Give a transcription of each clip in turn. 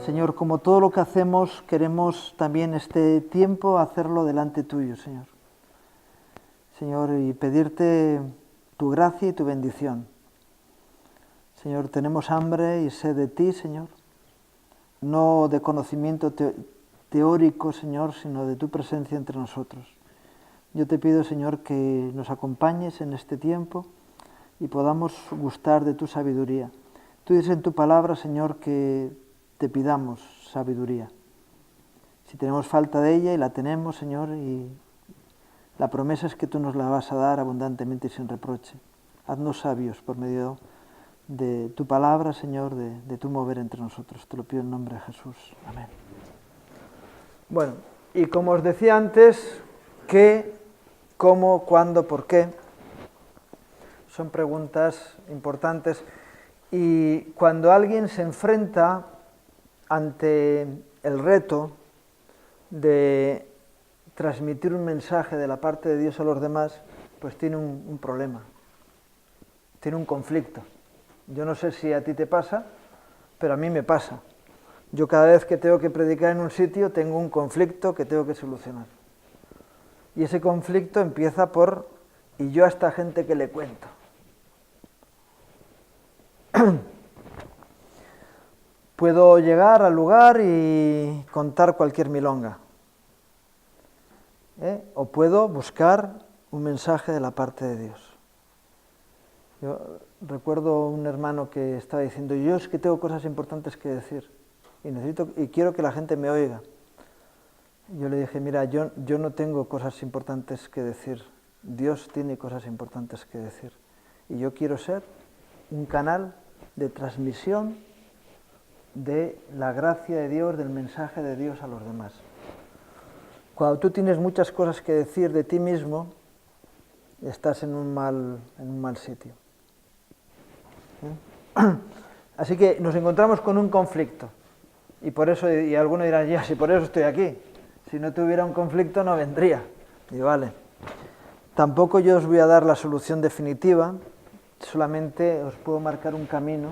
Señor, como todo lo que hacemos, queremos también este tiempo hacerlo delante tuyo, Señor. Señor, y pedirte tu gracia y tu bendición. Señor, tenemos hambre y sed de ti, Señor. No de conocimiento teórico, Señor, sino de tu presencia entre nosotros. Yo te pido, Señor, que nos acompañes en este tiempo y podamos gustar de tu sabiduría. Tú dices en tu palabra, Señor, que te pidamos sabiduría. Si tenemos falta de ella, y la tenemos, Señor, y la promesa es que tú nos la vas a dar abundantemente y sin reproche. Haznos sabios por medio de tu palabra, Señor, de tu mover entre nosotros. Te lo pido en nombre de Jesús. Amén. Bueno, y como os decía antes, ¿qué, cómo, cuándo, por qué? Son preguntas importantes. Y cuando alguien se enfrenta ante el reto de transmitir un mensaje de la parte de Dios a los demás, pues tiene un problema, tiene un conflicto. Yo no sé si a ti te pasa, pero a mí me pasa. Yo cada vez que tengo que predicar en un sitio tengo un conflicto que tengo que solucionar. Y ese conflicto empieza por, ¿y yo a esta gente qué le cuento? Puedo llegar al lugar y contar cualquier milonga. O puedo buscar un mensaje de la parte de Dios. Yo recuerdo un hermano que estaba diciendo, yo es que tengo cosas importantes que decir y quiero que la gente me oiga. Yo le dije, mira, yo no tengo cosas importantes que decir, Dios tiene cosas importantes que decir. Y yo quiero ser un canal de transmisión de la gracia de Dios, del mensaje de Dios a los demás. Cuando tú tienes muchas cosas que decir de ti mismo, estás en un mal sitio. Así que nos encontramos con un conflicto. Y por eso, y algunos dirán, ya, si por eso estoy aquí. Si no tuviera un conflicto no vendría. Y vale. Tampoco yo os voy a dar la solución definitiva, solamente os puedo marcar un camino,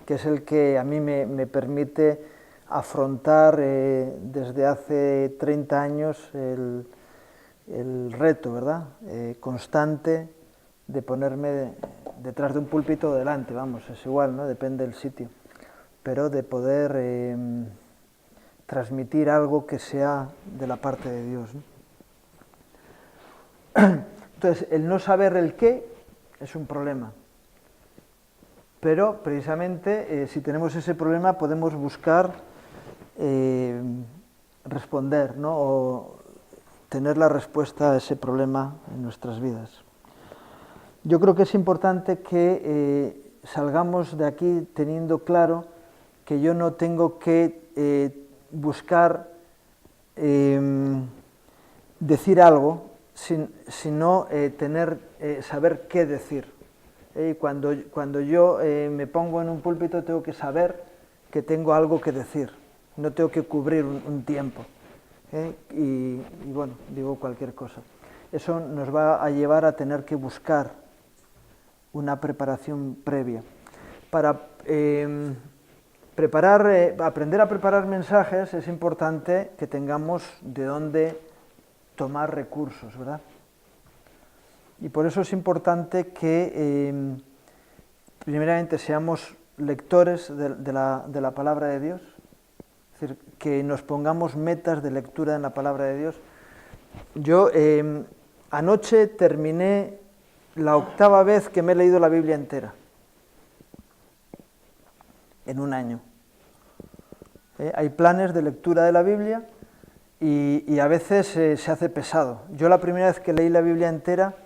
que es el que a mí me permite afrontar desde hace 30 años el reto, ¿verdad? Constante de ponerme detrás de un púlpito o delante, vamos, es igual, ¿no? Depende del sitio, pero de poder transmitir algo que sea de la parte de Dios, ¿no? Entonces, el no saber el qué es un problema. Pero precisamente si tenemos ese problema podemos buscar responder, ¿no? O tener la respuesta a ese problema en nuestras vidas. Yo creo que es importante que salgamos de aquí teniendo claro que yo no tengo que buscar decir algo, sino saber qué decir. Cuando yo me pongo en un púlpito tengo que saber que tengo algo que decir, no tengo que cubrir un tiempo. Y bueno, digo cualquier cosa. Eso nos va a llevar a tener que buscar una preparación previa. Para aprender a preparar mensajes es importante que tengamos de dónde tomar recursos, ¿verdad? Y por eso es importante que primeramente seamos lectores de la palabra de Dios, es decir, que nos pongamos metas de lectura en la palabra de Dios. Yo anoche terminé la 8ª vez que me he leído la Biblia entera, en un año. Hay planes de lectura de la Biblia y a veces se hace pesado. Yo la primera vez que leí la Biblia entera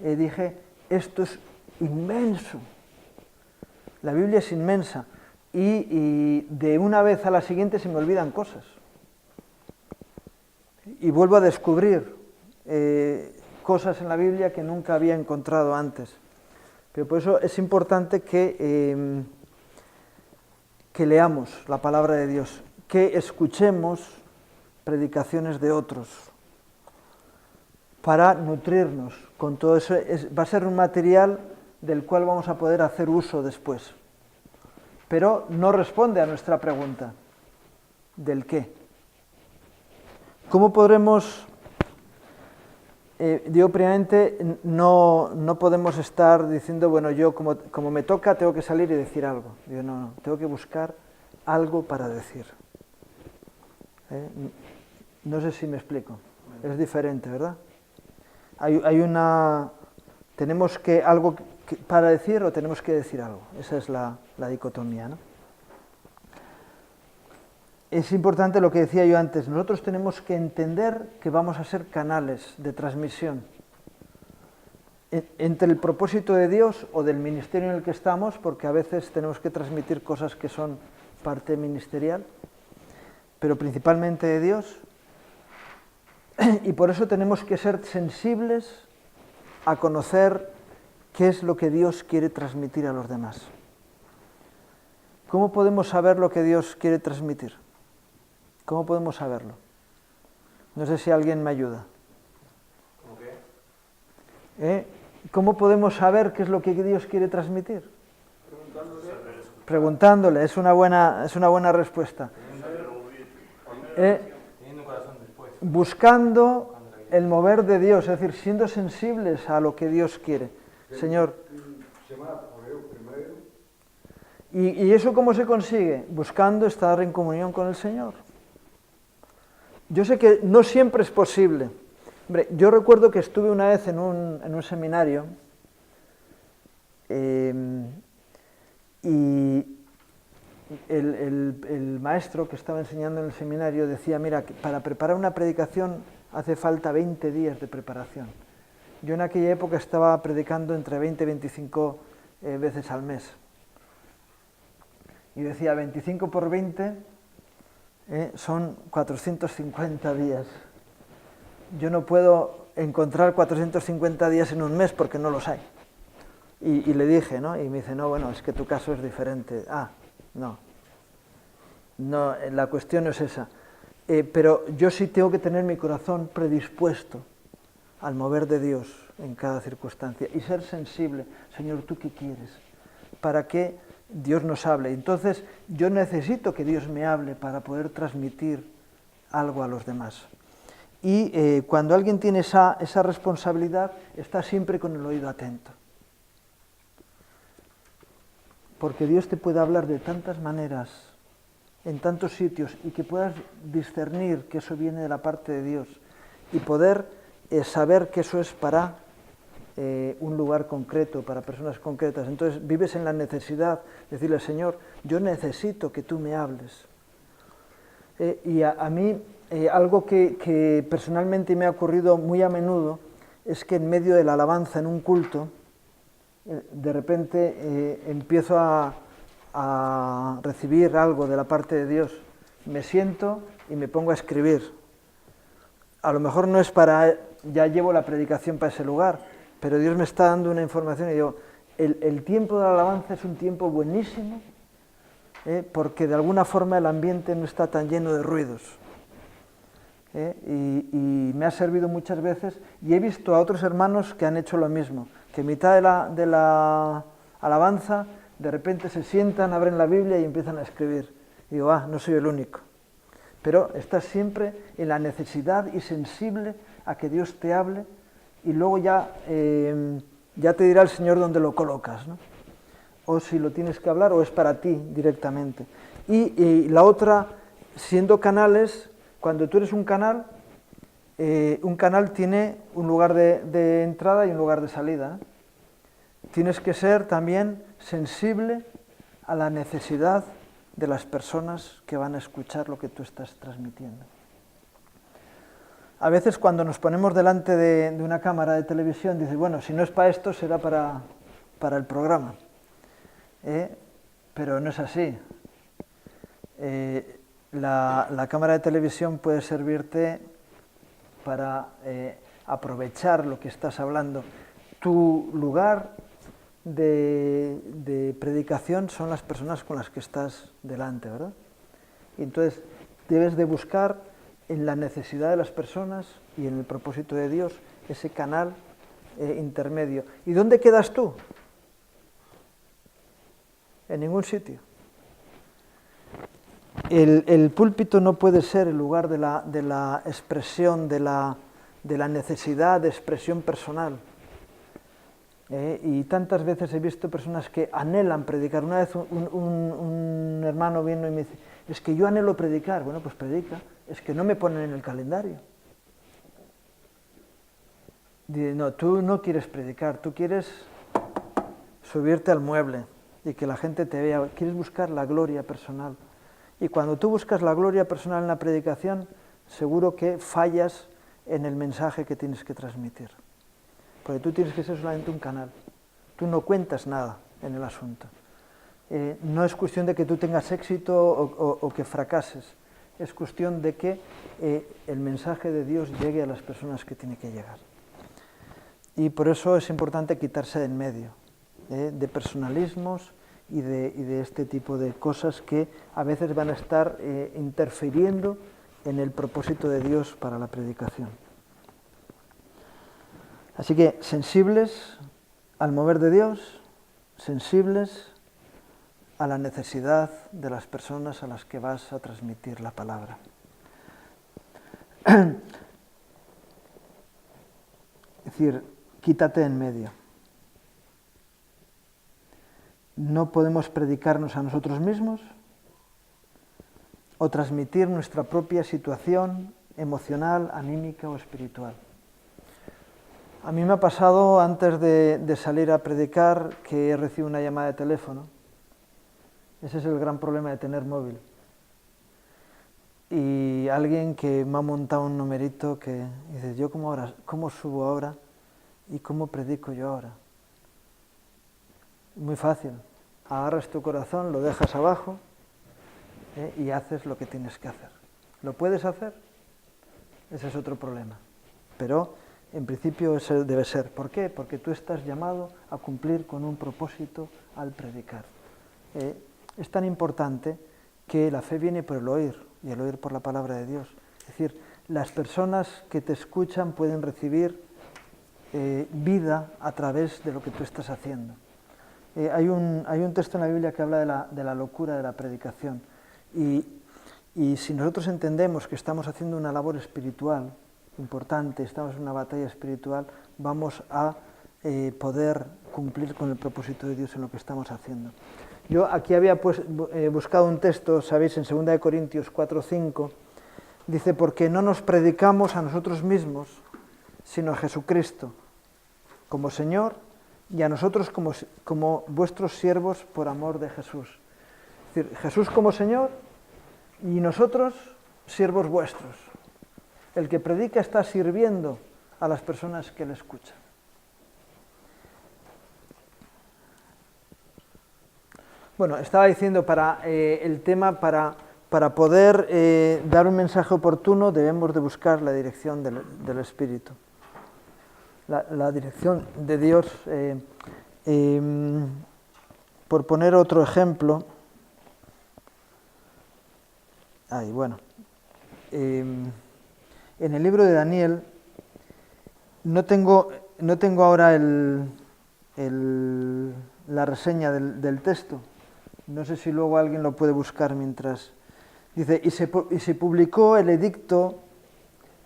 dije, esto es inmenso, la Biblia es inmensa, y de una vez a la siguiente se me olvidan cosas, y vuelvo a descubrir cosas en la Biblia que nunca había encontrado antes. Pero por eso es importante que leamos la palabra de Dios, que escuchemos predicaciones de otros, para nutrirnos con todo eso. Va a ser un material del cual vamos a poder hacer uso después, pero no responde a nuestra pregunta. del qué. ¿Cómo podremos, digo, primeramente, no podemos estar diciendo, bueno, yo como me toca tengo que salir y decir algo. Digo, no, tengo que buscar algo para decir. No sé si me explico. Es diferente, ¿verdad? ¿Tenemos algo para decir o tenemos que decir algo? Esa es la dicotomía, ¿no? Es importante lo que decía yo antes, nosotros tenemos que entender que vamos a ser canales de transmisión entre el propósito de Dios o del ministerio en el que estamos, porque a veces tenemos que transmitir cosas que son parte ministerial, pero principalmente de Dios, y por eso tenemos que ser sensibles a conocer qué es lo que Dios quiere transmitir a los demás. ¿Cómo podemos saber lo que Dios quiere transmitir? ¿Cómo podemos saberlo? No sé si alguien me ayuda. ¿Cómo qué? ¿Cómo podemos saber qué es lo que Dios quiere transmitir? Preguntándole. Es una buena respuesta. Teniendo un corazón dispuesto. Buscando el mover de Dios, es decir, siendo sensibles a lo que Dios quiere. Señor. ¿Y eso cómo se consigue? Buscando estar en comunión con el Señor. Yo sé que no siempre es posible. Hombre, yo recuerdo que estuve una vez en un seminario y el maestro que estaba enseñando en el seminario decía, mira, que para preparar una predicación hace falta 20 días de preparación. Yo en aquella época estaba predicando entre 20 y 25 veces al mes. Y decía, 25 por 20... son 450 días. Yo no puedo encontrar 450 días en un mes porque no los hay. Y le dije, ¿no? Y me dice, no, bueno, es que tu caso es diferente. No, la cuestión no es esa. Pero yo sí tengo que tener mi corazón predispuesto al mover de Dios en cada circunstancia y ser sensible. Señor, ¿tú qué quieres? ¿Para qué Dios nos hable? Entonces yo necesito que Dios me hable para poder transmitir algo a los demás. Y cuando alguien tiene esa responsabilidad, está siempre con el oído atento. Porque Dios te puede hablar de tantas maneras, en tantos sitios, y que puedas discernir que eso viene de la parte de Dios y poder saber que eso es para un lugar concreto, para personas concretas. Entonces vives en la necesidad de decirle, Señor, yo necesito que tú me hables. Y a mí algo que personalmente me ha ocurrido muy a menudo es que en medio de la alabanza en un culto, de repente empiezo a recibir algo de la parte de Dios. Me siento y me pongo a escribir. A lo mejor no es ya llevo la predicación para ese lugar, pero Dios me está dando una información y digo, el tiempo de la alabanza es un tiempo buenísimo, porque de alguna forma el ambiente no está tan lleno de ruidos. Y me ha servido muchas veces, y he visto a otros hermanos que han hecho lo mismo, que en mitad de la alabanza, de repente se sientan, abren la Biblia y empiezan a escribir. Y digo, no soy el único. Pero estás siempre en la necesidad y sensible a que Dios te hable, y luego ya te dirá el Señor dónde lo colocas, ¿no? O si lo tienes que hablar o es para ti directamente. Y la otra, siendo canales, cuando tú eres un canal tiene un lugar de entrada y un lugar de salida. Tienes que ser también sensible a la necesidad de las personas que van a escuchar lo que tú estás transmitiendo. A veces cuando nos ponemos delante de una cámara de televisión, dices, bueno, si no es para esto, será para el programa. Pero no es así. La cámara de televisión puede servirte para aprovechar lo que estás hablando. Tu lugar de predicación son las personas con las que estás delante, ¿verdad? Y entonces debes de buscar en la necesidad de las personas y en el propósito de Dios ese canal intermedio. ¿Y dónde quedas tú? En ningún sitio. el púlpito no puede ser el lugar de la expresión, de la necesidad de expresión personal. Y tantas veces he visto personas que anhelan predicar. Una vez un hermano vino y me dice, es que yo anhelo predicar. Bueno, pues predica, es que no me ponen en el calendario. Dice, no, tú no quieres predicar, tú quieres subirte al mueble y que la gente te vea, quieres buscar la gloria personal. Y cuando tú buscas la gloria personal en la predicación, seguro que fallas en el mensaje que tienes que transmitir. Porque tú tienes que ser solamente un canal. Tú no cuentas nada en el asunto. No es cuestión de que tú tengas éxito o que fracases. Es cuestión de que el mensaje de Dios llegue a las personas que tiene que llegar. Y por eso es importante quitarse de en medio de personalismos y de este tipo de cosas que a veces van a estar interfiriendo en el propósito de Dios para la predicación. Así que sensibles al mover de Dios, sensibles a la necesidad de las personas a las que vas a transmitir la palabra. Es decir, quítate en medio. No podemos predicarnos a nosotros mismos o transmitir nuestra propia situación emocional, anímica o espiritual. A mí me ha pasado antes de salir a predicar que he recibido una llamada de teléfono. Ese es el gran problema de tener móvil. Y alguien que me ha montado un numerito que dice, yo cómo subo ahora y cómo predico yo ahora. Muy fácil. Agarras tu corazón, lo dejas abajo y haces lo que tienes que hacer. ¿Lo puedes hacer? Ese es otro problema. Pero en principio ese debe ser. ¿Por qué? Porque tú estás llamado a cumplir con un propósito al predicar. Es tan importante que la fe viene por el oír, y el oír por la palabra de Dios. Es decir, las personas que te escuchan pueden recibir vida a través de lo que tú estás haciendo. Hay un texto en la Biblia que habla de la locura de la predicación. Y si nosotros entendemos que estamos haciendo una labor espiritual importante, estamos en una batalla espiritual, vamos a poder cumplir con el propósito de Dios en lo que estamos haciendo. Yo aquí había buscado un texto, sabéis, en 2 Corintios 4:5, dice, porque no nos predicamos a nosotros mismos, sino a Jesucristo como Señor y a nosotros como vuestros siervos por amor de Jesús. Es decir, Jesús como Señor y nosotros siervos vuestros. El que predica está sirviendo a las personas que le escuchan. Bueno, estaba diciendo el tema, para poder dar un mensaje oportuno debemos de buscar la dirección del Espíritu, la dirección de Dios. Por poner otro ejemplo, en el libro de Daniel no tengo ahora la reseña del texto. No sé si luego alguien lo puede buscar mientras. Dice, y se publicó el edicto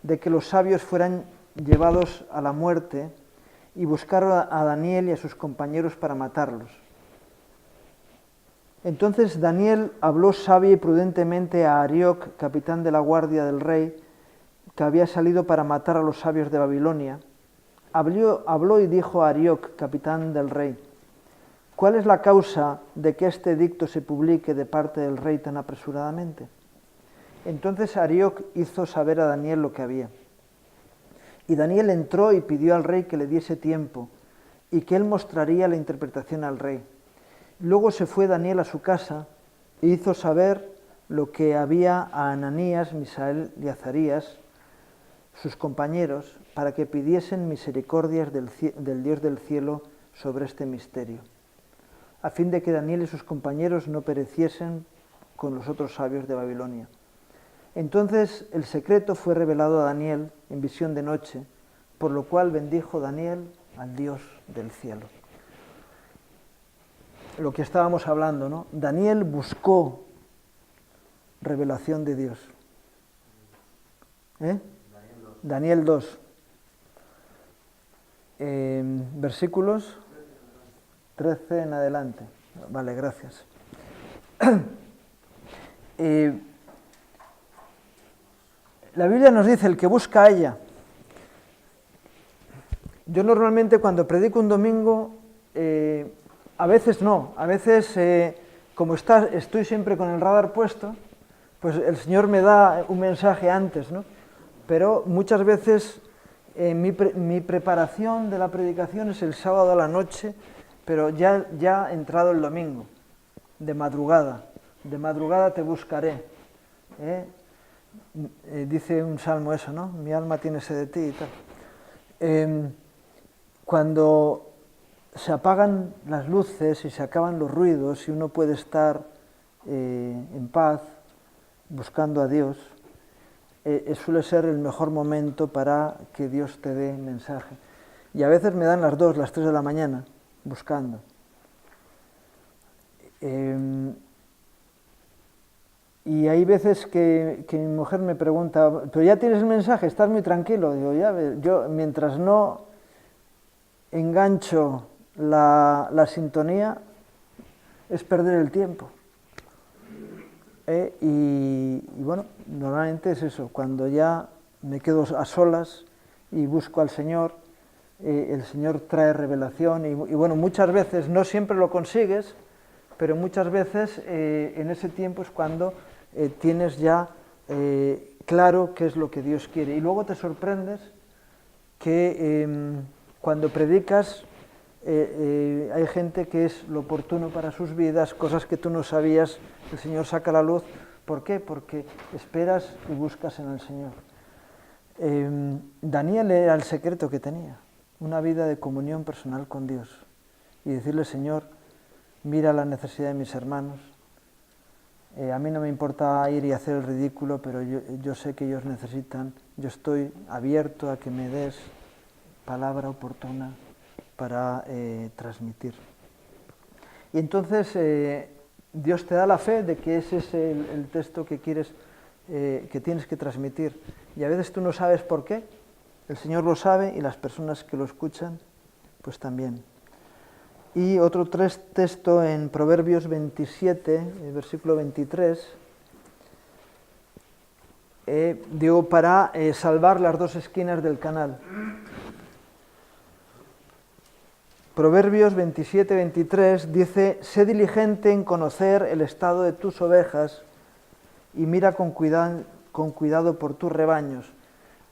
de que los sabios fueran llevados a la muerte y buscaron a Daniel y a sus compañeros para matarlos. Entonces Daniel habló sabia y prudentemente a Arioc, capitán de la guardia del rey, que había salido para matar a los sabios de Babilonia. Habló y dijo a Arioc, capitán del rey, ¿cuál es la causa de que este edicto se publique de parte del rey tan apresuradamente? Entonces Arioc hizo saber a Daniel lo que había. Y Daniel entró y pidió al rey que le diese tiempo y que él mostraría la interpretación al rey. Luego se fue Daniel a su casa e hizo saber lo que había a Ananías, Misael y Azarías, sus compañeros, para que pidiesen misericordias del Dios del cielo sobre este misterio, a fin de que Daniel y sus compañeros no pereciesen con los otros sabios de Babilonia. Entonces el secreto fue revelado a Daniel en visión de noche, por lo cual bendijo Daniel al Dios del cielo. Lo que estábamos hablando, ¿no? Daniel buscó revelación de Dios. Daniel 2. Versículos 13 en adelante. Vale, gracias. La Biblia nos dice, el que busca halla. Yo normalmente cuando predico un domingo, a veces no, a veces como estoy siempre con el radar puesto, pues el Señor me da un mensaje antes, ¿no? Pero muchas veces mi preparación de la predicación es el sábado a la noche, pero ya ha entrado el domingo, de madrugada te buscaré. Dice un salmo eso, ¿no? Mi alma tiene sed de ti y tal. Cuando se apagan las luces y se acaban los ruidos y uno puede estar en paz, buscando a Dios, suele ser el mejor momento para que Dios te dé mensaje. Y a veces me dan las 2, las 3 de la mañana, buscando. Y hay veces que mi mujer me pregunta, ¿pero ya tienes el mensaje? ¿Estás muy tranquilo? Digo, ya ves, yo mientras no engancho la sintonía, es perder el tiempo. Y bueno, normalmente es eso, cuando ya me quedo a solas y busco al Señor, el Señor trae revelación y bueno, muchas veces, no siempre lo consigues, pero muchas veces en ese tiempo es cuando tienes ya claro qué es lo que Dios quiere. Y luego te sorprendes que cuando predicas hay gente que es lo oportuno para sus vidas, cosas que tú no sabías, el Señor saca a la luz. ¿Por qué? Porque esperas y buscas en el Señor. Daniel era el secreto que tenía, una vida de comunión personal con Dios y decirle, Señor, mira la necesidad de mis hermanos, a mí no me importa ir y hacer el ridículo, pero yo sé que ellos necesitan, yo estoy abierto a que me des palabra oportuna para transmitir. Y entonces Dios te da la fe de que ese es el texto que quieres, que tienes que transmitir. Y a veces tú no sabes por qué, el Señor lo sabe y las personas que lo escuchan, pues también. Y otro texto en Proverbios 27, versículo 23, digo, para salvar las dos esquinas del canal. Proverbios 27, 23 dice, sé diligente en conocer el estado de tus ovejas y mira con cuidado por tus rebaños.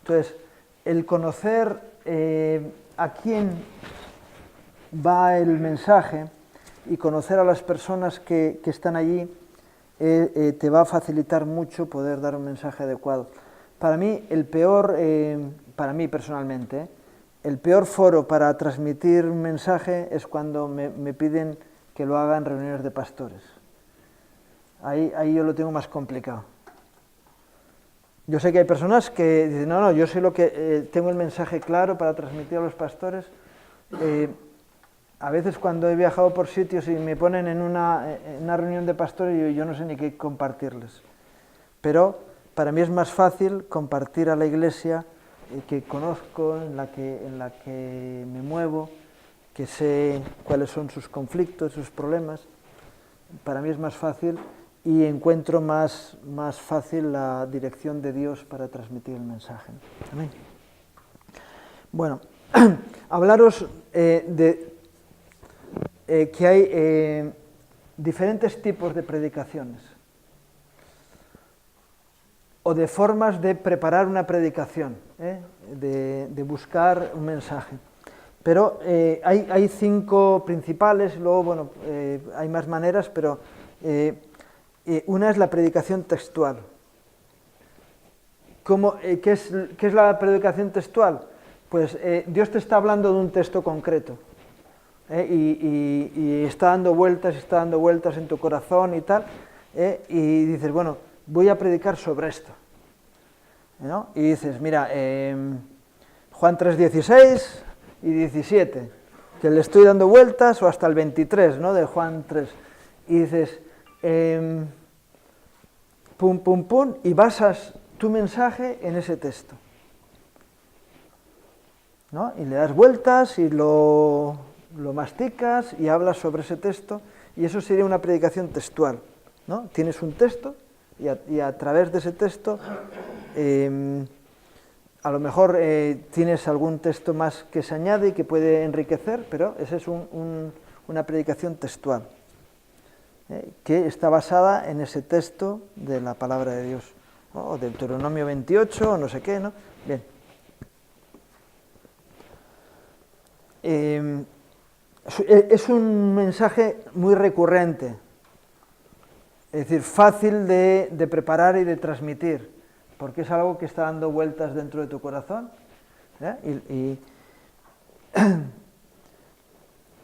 Entonces, el conocer a quién va el mensaje y conocer a las personas que están allí te va a facilitar mucho poder dar un mensaje adecuado. Para mí, para mí personalmente, el peor foro para transmitir un mensaje es cuando me piden que lo haga en reuniones de pastores. Ahí yo lo tengo más complicado. Yo sé que hay personas que dicen, no, yo sé lo que tengo el mensaje claro para transmitir a los pastores. A veces cuando he viajado por sitios y me ponen en una reunión de pastores, yo no sé ni qué compartirles. Pero para mí es más fácil compartir a la iglesia que conozco, en la que me muevo, que sé cuáles son sus conflictos, sus problemas. Para mí es más fácil y encuentro más fácil la dirección de Dios para transmitir el mensaje. Amén. Bueno, hablaros de que hay diferentes tipos de predicaciones o de formas de preparar una predicación, de buscar un mensaje. Pero hay 5 principales, luego bueno, hay más maneras, pero una es la predicación textual. ¿Qué es la predicación textual? Pues Dios te está hablando de un texto concreto y está dando vueltas en tu corazón y tal, y dices, bueno, voy a predicar sobre esto, ¿no? Y dices, mira, Juan 3:16 y 17, que le estoy dando vueltas, o hasta el 23, ¿no?, de Juan 3, y dices, pum, pum, pum, y basas tu mensaje en ese texto, ¿no? Y le das vueltas y lo masticas y hablas sobre ese texto, y eso sería una predicación textual, ¿no? Tienes un texto y a través de ese texto a lo mejor tienes algún texto más que se añade y que puede enriquecer, pero esa es una predicación textual, que está basada en ese texto de la palabra de Dios, ¿no? O Deuteronomio 28 o no sé qué, ¿no? Bien. Es un mensaje muy recurrente, es decir, fácil de preparar y de transmitir, porque es algo que está dando vueltas dentro de tu corazón,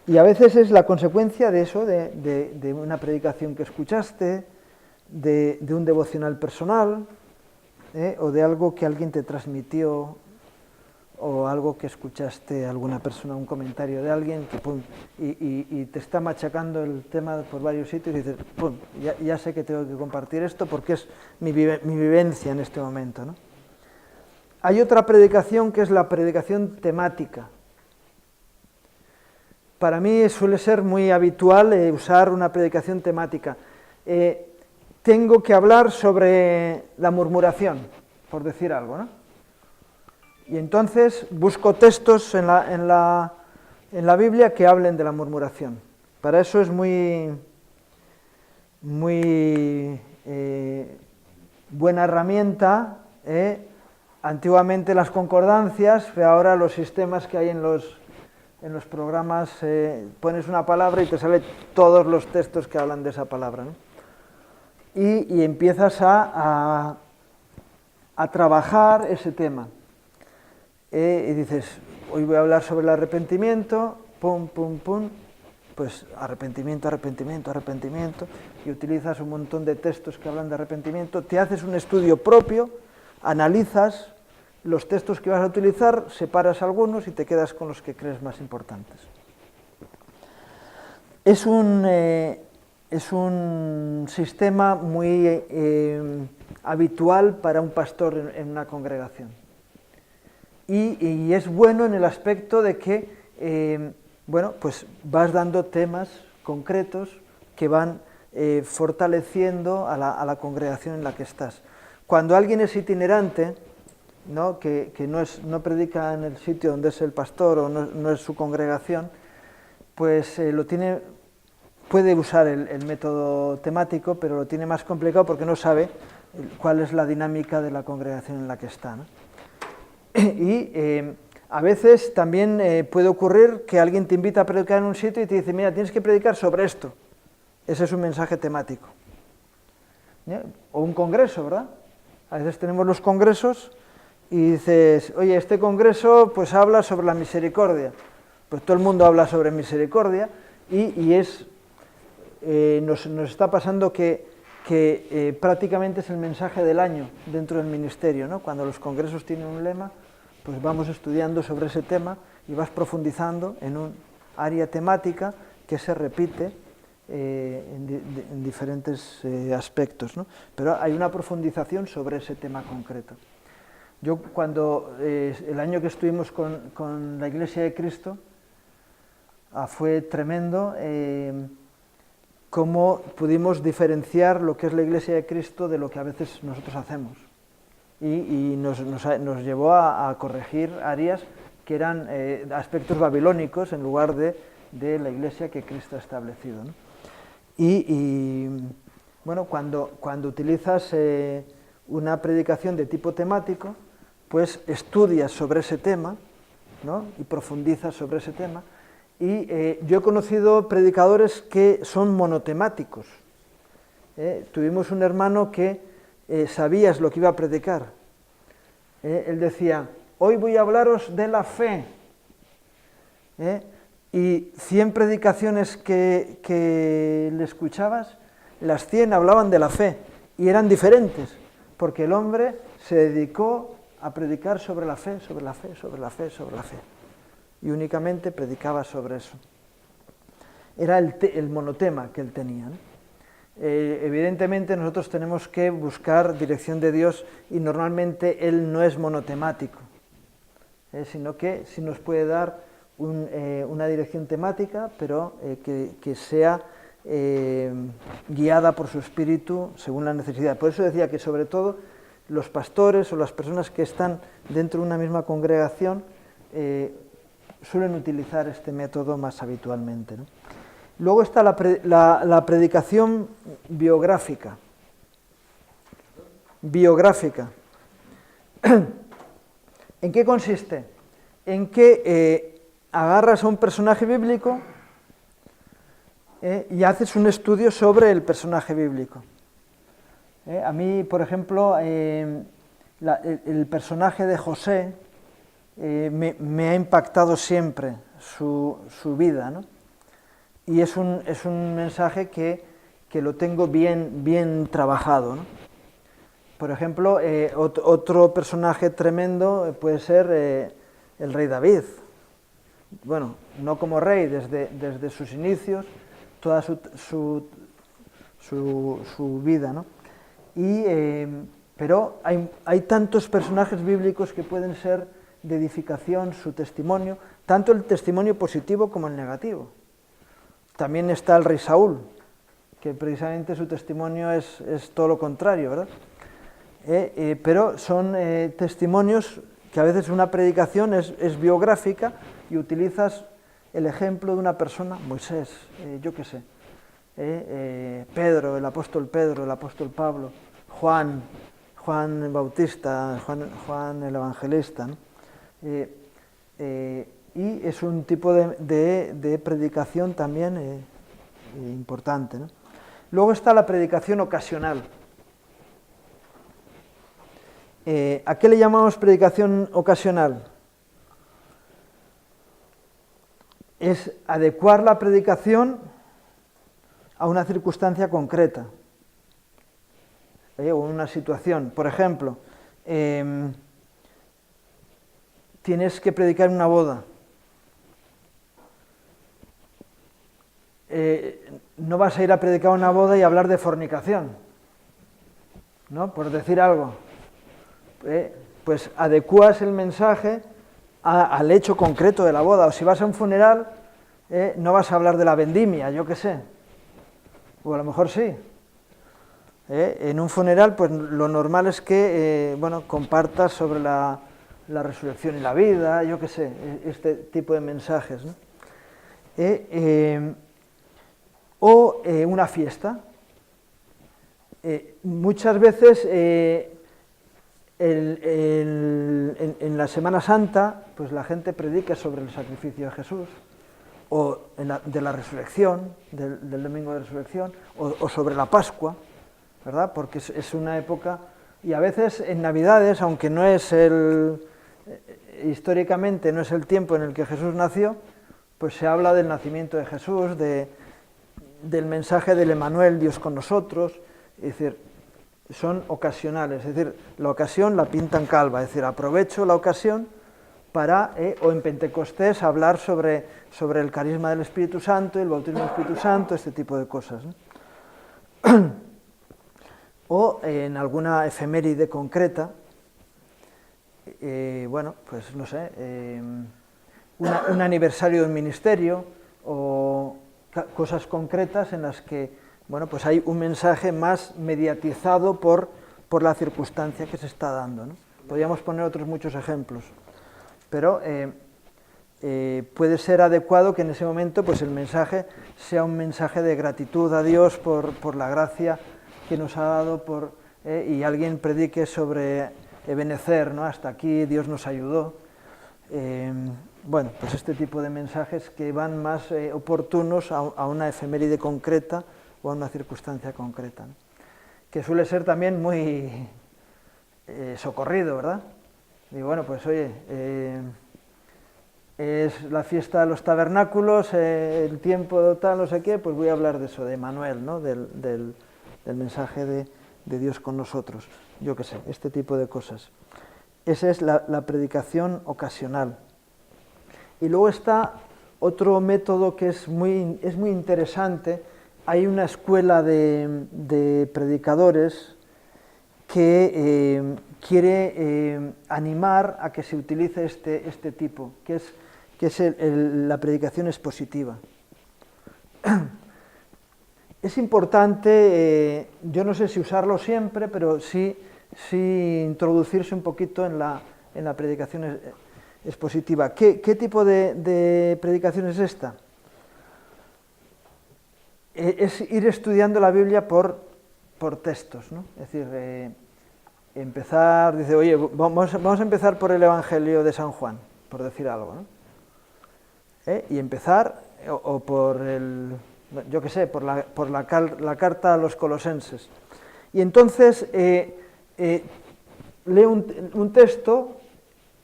y a veces es la consecuencia de eso, de una predicación que escuchaste, de un devocional personal, o de algo que alguien te transmitió, o algo que escuchaste alguna persona, un comentario de alguien, que pum, y te está machacando el tema por varios sitios y dices, pum, ya sé que tengo que compartir esto porque es mi vivencia en este momento, ¿no? Hay otra predicación que es la predicación temática. Para mí suele ser muy habitual usar una predicación temática. Tengo que hablar sobre la murmuración, por decir algo, ¿no? Y entonces busco textos en la Biblia que hablen de la murmuración. Para eso es muy buena herramienta. Antiguamente las concordancias, pero ahora los sistemas que hay en los programas, pones una palabra y te salen todos los textos que hablan de esa palabra, ¿no? Y empiezas a trabajar ese tema. Y dices, hoy voy a hablar sobre el arrepentimiento, pum, pum, pum, pues arrepentimiento, arrepentimiento, arrepentimiento, y utilizas un montón de textos que hablan de arrepentimiento, te haces un estudio propio, analizas los textos que vas a utilizar, separas algunos y te quedas con los que crees más importantes. Es un sistema muy habitual para un pastor en una congregación. Y es bueno en el aspecto de que, pues vas dando temas concretos que van fortaleciendo a la congregación en la que estás. Cuando alguien es itinerante, ¿no? que no predica en el sitio donde es el pastor o no es su congregación, pues puede usar el método temático, pero lo tiene más complicado porque no sabe cuál es la dinámica de la congregación en la que está, ¿no? Y a veces también puede ocurrir que alguien te invita a predicar en un sitio y te dice, mira, tienes que predicar sobre esto. Ese es un mensaje temático. O un congreso, ¿verdad? A veces tenemos los congresos y dices, oye, este congreso pues habla sobre la misericordia. Pues todo el mundo habla sobre misericordia y nos está pasando que prácticamente es el mensaje del año dentro del ministerio, ¿no? Cuando los congresos tienen un lema, pues vamos estudiando sobre ese tema y vas profundizando en un área temática que se repite en diferentes aspectos, ¿no? Pero hay una profundización sobre ese tema concreto. Yo cuando el año que estuvimos con la Iglesia de Cristo, fue tremendo cómo pudimos diferenciar lo que es la Iglesia de Cristo de lo que a veces nosotros hacemos. Y nos llevó a corregir áreas que eran aspectos babilónicos en lugar de la Iglesia que Cristo ha establecido, ¿no? Bueno, cuando utilizas una predicación de tipo temático, pues estudias sobre ese tema, ¿no? Y profundizas sobre ese tema. Y yo he conocido predicadores que son monotemáticos. Tuvimos un hermano que sabías lo que iba a predicar. Él decía, hoy voy a hablaros de la fe. Y 100 predicaciones que le escuchabas, las 100 hablaban de la fe y eran diferentes, porque el hombre se dedicó a predicar sobre la fe, sobre la fe, sobre la fe, sobre la fe. Y únicamente predicaba sobre eso. Era el monotema que él tenía, ¿no? Evidentemente nosotros tenemos que buscar dirección de Dios y normalmente Él no es monotemático, sino que sí nos puede dar una dirección temática, pero que sea guiada por su espíritu según la necesidad. Por eso decía que sobre todo los pastores o las personas que están dentro de una misma congregación suelen utilizar este método más habitualmente, ¿no? Luego está la predicación biográfica. Biográfica. ¿En qué consiste? En que agarras a un personaje bíblico y haces un estudio sobre el personaje bíblico. A mí, por ejemplo, el personaje de José me ha impactado siempre su vida, ¿no? Y es un mensaje que lo tengo bien trabajado, ¿no? Por ejemplo, otro personaje tremendo puede ser el rey David. Bueno, no como rey, desde sus inicios, toda su vida, ¿no? Pero hay tantos personajes bíblicos que pueden ser de edificación, su testimonio, tanto el testimonio positivo como el negativo. También está el rey Saúl, que precisamente su testimonio es todo lo contrario, ¿verdad? Pero son testimonios que a veces una predicación es biográfica y utilizas el ejemplo de una persona, Moisés, yo qué sé, Pedro, el apóstol Pablo, Juan Bautista, Juan el Evangelista, ¿no? Y es un tipo de predicación también importante, ¿no? Luego está la predicación ocasional. ¿A qué le llamamos predicación ocasional? Es adecuar la predicación a una circunstancia concreta, o una situación. Por ejemplo, tienes que predicar en una boda. No vas a ir a predicar una boda y hablar de fornicación, ¿no? Por decir algo. Pues adecuas el mensaje al hecho concreto de la boda. O si vas a un funeral, no vas a hablar de la vendimia, yo qué sé. O a lo mejor sí. En un funeral, pues lo normal es que compartas sobre la resurrección y la vida, yo qué sé, este tipo de mensajes, ¿no? O una fiesta. Muchas veces en la Semana Santa, pues la gente predica sobre el sacrificio de Jesús, o de la resurrección, del domingo de resurrección, o sobre la Pascua, ¿verdad? Porque es una época, y a veces en Navidades, aunque no es históricamente no es el tiempo en el que Jesús nació, pues se habla del nacimiento de Jesús, del mensaje del Emmanuel, Dios con nosotros, es decir, son ocasionales, es decir, la ocasión la pintan calva, es decir, aprovecho la ocasión para, o en Pentecostés, hablar sobre el carisma del Espíritu Santo, el bautismo del Espíritu Santo, este tipo de cosas, ¿no? O en alguna efeméride concreta, pues no sé, un aniversario del ministerio, o cosas concretas en las que, pues hay un mensaje más mediatizado por la circunstancia que se está dando, ¿no? Podríamos poner otros muchos ejemplos, pero puede ser adecuado que en ese momento pues el mensaje sea un mensaje de gratitud a Dios por la gracia que nos ha dado, y alguien predique sobre Ebenezer, ¿no? Hasta aquí Dios nos ayudó. Pues este tipo de mensajes que van más oportunos a una efeméride concreta o a una circunstancia concreta, ¿no? Que suele ser también muy socorrido, ¿verdad? Y pues oye, es la fiesta de los tabernáculos, el tiempo tal, no sé qué, pues voy a hablar de eso, de Manuel, ¿no? Del mensaje de Dios con nosotros, yo qué sé, este tipo de cosas. Esa es la predicación ocasional. Y luego está otro método que es muy interesante hay una escuela de predicadores que quiere animar a que se utilice este tipo, que es la predicación expositiva. Es importante, yo no sé si usarlo siempre, pero sí introducirse un poquito en la predicación expositiva. ¿Qué tipo de predicación es esta? Es ir estudiando la Biblia por textos, ¿no? Es decir, empezar, dice, oye, vamos a empezar por el Evangelio de San Juan, por decir algo, ¿no? Y empezar, o por el, yo qué sé, por la carta a los colosenses. Y entonces leo un texto,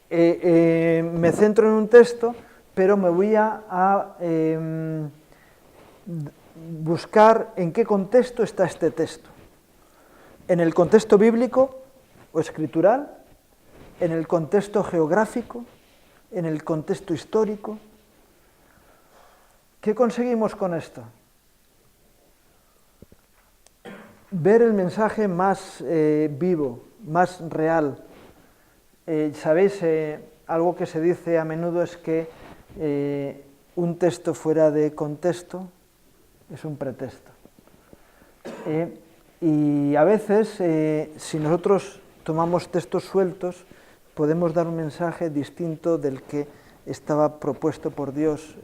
me centro en un texto, pero me voy a buscar en qué contexto está este texto. En el contexto bíblico o escritural, en el contexto geográfico, en el contexto histórico. ¿Qué conseguimos con esto? Ver el mensaje más vivo, más real. Sabéis, algo que se dice a menudo es que un texto fuera de contexto es un pretexto. Y a veces, si nosotros tomamos textos sueltos, podemos dar un mensaje distinto del que estaba propuesto por Dios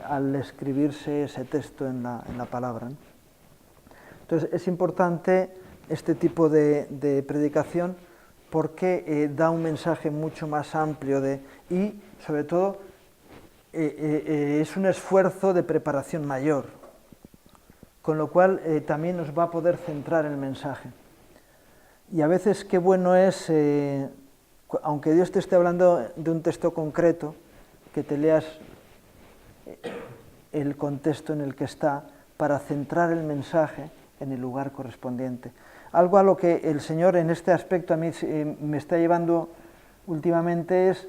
al escribirse ese texto en la palabra, ¿no? Entonces es importante este tipo de predicación porque da un mensaje mucho más amplio y sobre todo es un esfuerzo de preparación mayor, con lo cual también nos va a poder centrar el mensaje. Y a veces qué bueno es, aunque Dios te esté hablando de un texto concreto, que te leas el contexto en el que está para centrar el mensaje en el lugar correspondiente. Algo a lo que el Señor en este aspecto a mí me está llevando últimamente es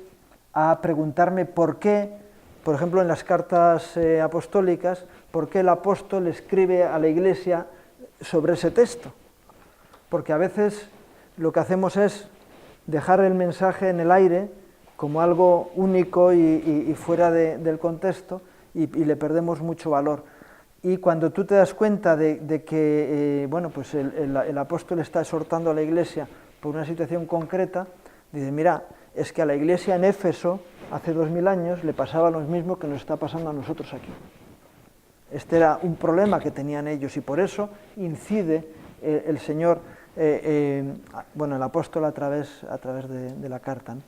a preguntarme por qué, por ejemplo en las cartas apostólicas, por qué el apóstol escribe a la Iglesia sobre ese texto. Porque a veces lo que hacemos es dejar el mensaje en el aire como algo único y fuera del contexto y le perdemos mucho valor. Y cuando tú te das cuenta de que bueno, pues el apóstol está exhortando a la Iglesia por una situación concreta, dice, mira, es que a la Iglesia en Éfeso hace 2000 años le pasaba lo mismo que nos está pasando a nosotros aquí. Este era un problema que tenían ellos y por eso incide el Señor, bueno, el apóstol a través de la carta, ¿no?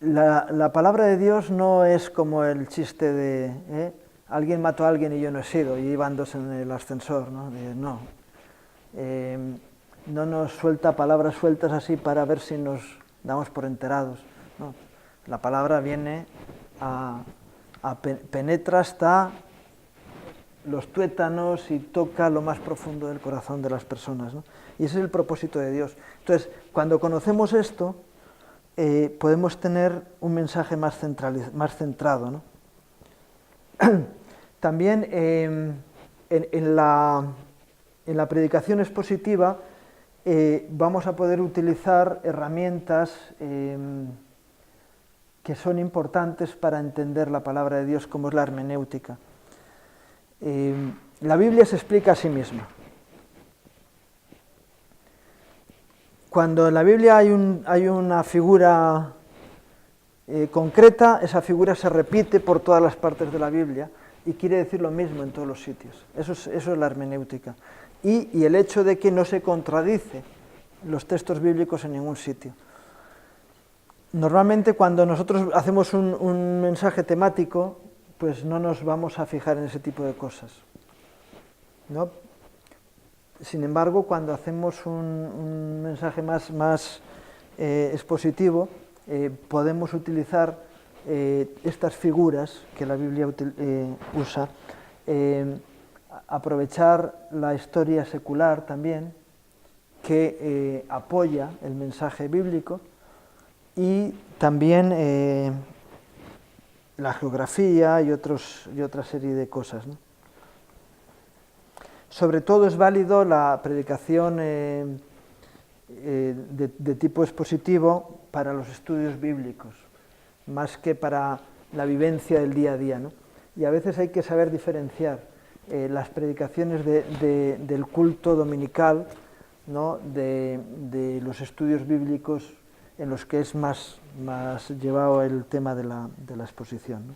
La palabra de Dios no es como el chiste de alguien mató a alguien y yo no he sido, y iban dos en el ascensor, ¿no? No nos suelta palabras sueltas así para ver si nos damos por enterados, ¿no? La palabra viene penetra hasta los tuétanos y toca lo más profundo del corazón de las personas, ¿no? Y ese es el propósito de Dios. Entonces, cuando conocemos esto, podemos tener un mensaje más centrado, ¿no? También en la predicación expositiva vamos a poder utilizar herramientas que son importantes para entender la palabra de Dios, como es la hermenéutica. La Biblia se explica a sí misma. Cuando en la Biblia hay una figura concreta, esa figura se repite por todas las partes de la Biblia y quiere decir lo mismo en todos los sitios. Eso es la hermenéutica. Y el hecho de que no se contradice los textos bíblicos en ningún sitio. Normalmente cuando nosotros hacemos un mensaje temático, pues no nos vamos a fijar en ese tipo de cosas, ¿no? Sin embargo, cuando hacemos un mensaje más expositivo, podemos utilizar estas figuras que la Biblia usa, aprovechar la historia secular también, que apoya el mensaje bíblico, y también la geografía y otra serie de cosas, ¿no? Sobre todo es válido la predicación de tipo expositivo para los estudios bíblicos, más que para la vivencia del día a día, ¿no? Y a veces hay que saber diferenciar las predicaciones del culto dominical, ¿no? de los estudios bíblicos en los que es más llevado el tema de la exposición, ¿no?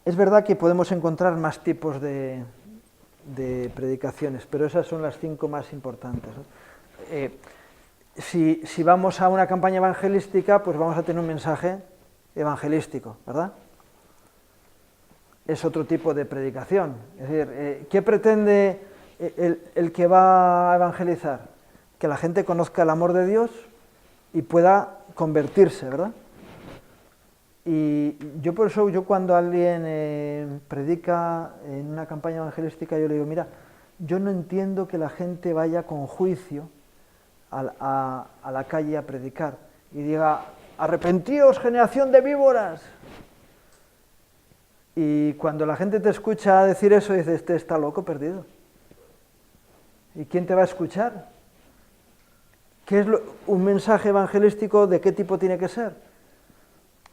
Es verdad que podemos encontrar más tipos de predicaciones, pero esas son las 5 más importantes, ¿no? Si vamos a una campaña evangelística, pues vamos a tener un mensaje evangelístico, ¿verdad? Es otro tipo de predicación. Es decir, ¿qué pretende el que va a evangelizar? Que la gente conozca el amor de Dios y pueda convertirse, ¿verdad? Y yo por eso, cuando alguien predica en una campaña evangelística, yo le digo, mira, yo no entiendo que la gente vaya con juicio a la calle a predicar y diga, arrepentíos, generación de víboras. Y cuando la gente te escucha decir eso, dices, este está loco, perdido. ¿Y quién te va a escuchar? ¿Qué es un mensaje evangelístico? ¿De qué tipo tiene que ser?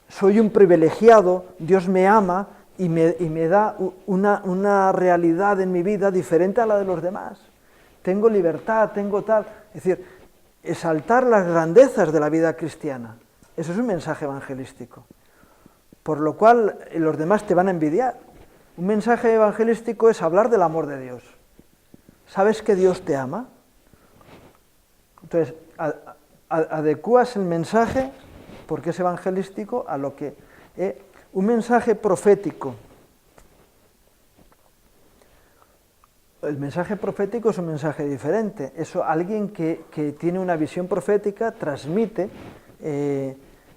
Soy un privilegiado, Dios me ama y me da una realidad en mi vida diferente a la de los demás. Tengo libertad, tengo tal. Es decir, exaltar las grandezas de la vida cristiana. Eso es un mensaje evangelístico. Por lo cual los demás te van a envidiar. Un mensaje evangelístico es hablar del amor de Dios. ¿Sabes que Dios te ama? Entonces, adecuas el mensaje, porque es evangelístico, a lo que... un mensaje profético. El mensaje profético es un mensaje diferente. Eso, alguien que tiene una visión profética transmite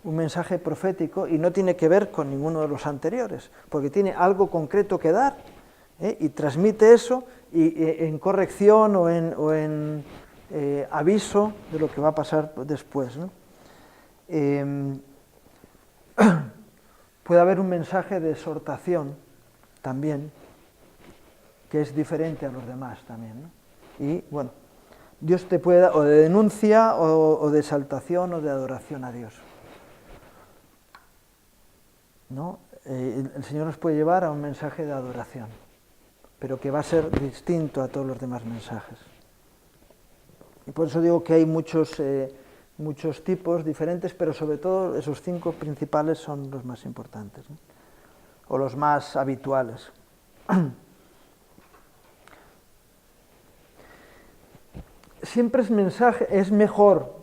un mensaje profético y no tiene que ver con ninguno de los anteriores, porque tiene algo concreto que dar y transmite eso y, en corrección o en aviso de lo que va a pasar después, ¿no? Puede haber un mensaje de exhortación también, que es diferente a los demás también, ¿no? Y bueno, Dios te puede dar o de denuncia o de exaltación o de adoración a Dios, ¿no? El Señor nos puede llevar a un mensaje de adoración, pero que va a ser distinto a todos los demás mensajes. Y por eso digo que hay muchos tipos diferentes, pero sobre todo esos 5 principales son los más importantes, ¿no? O los más habituales. Siempre es mejor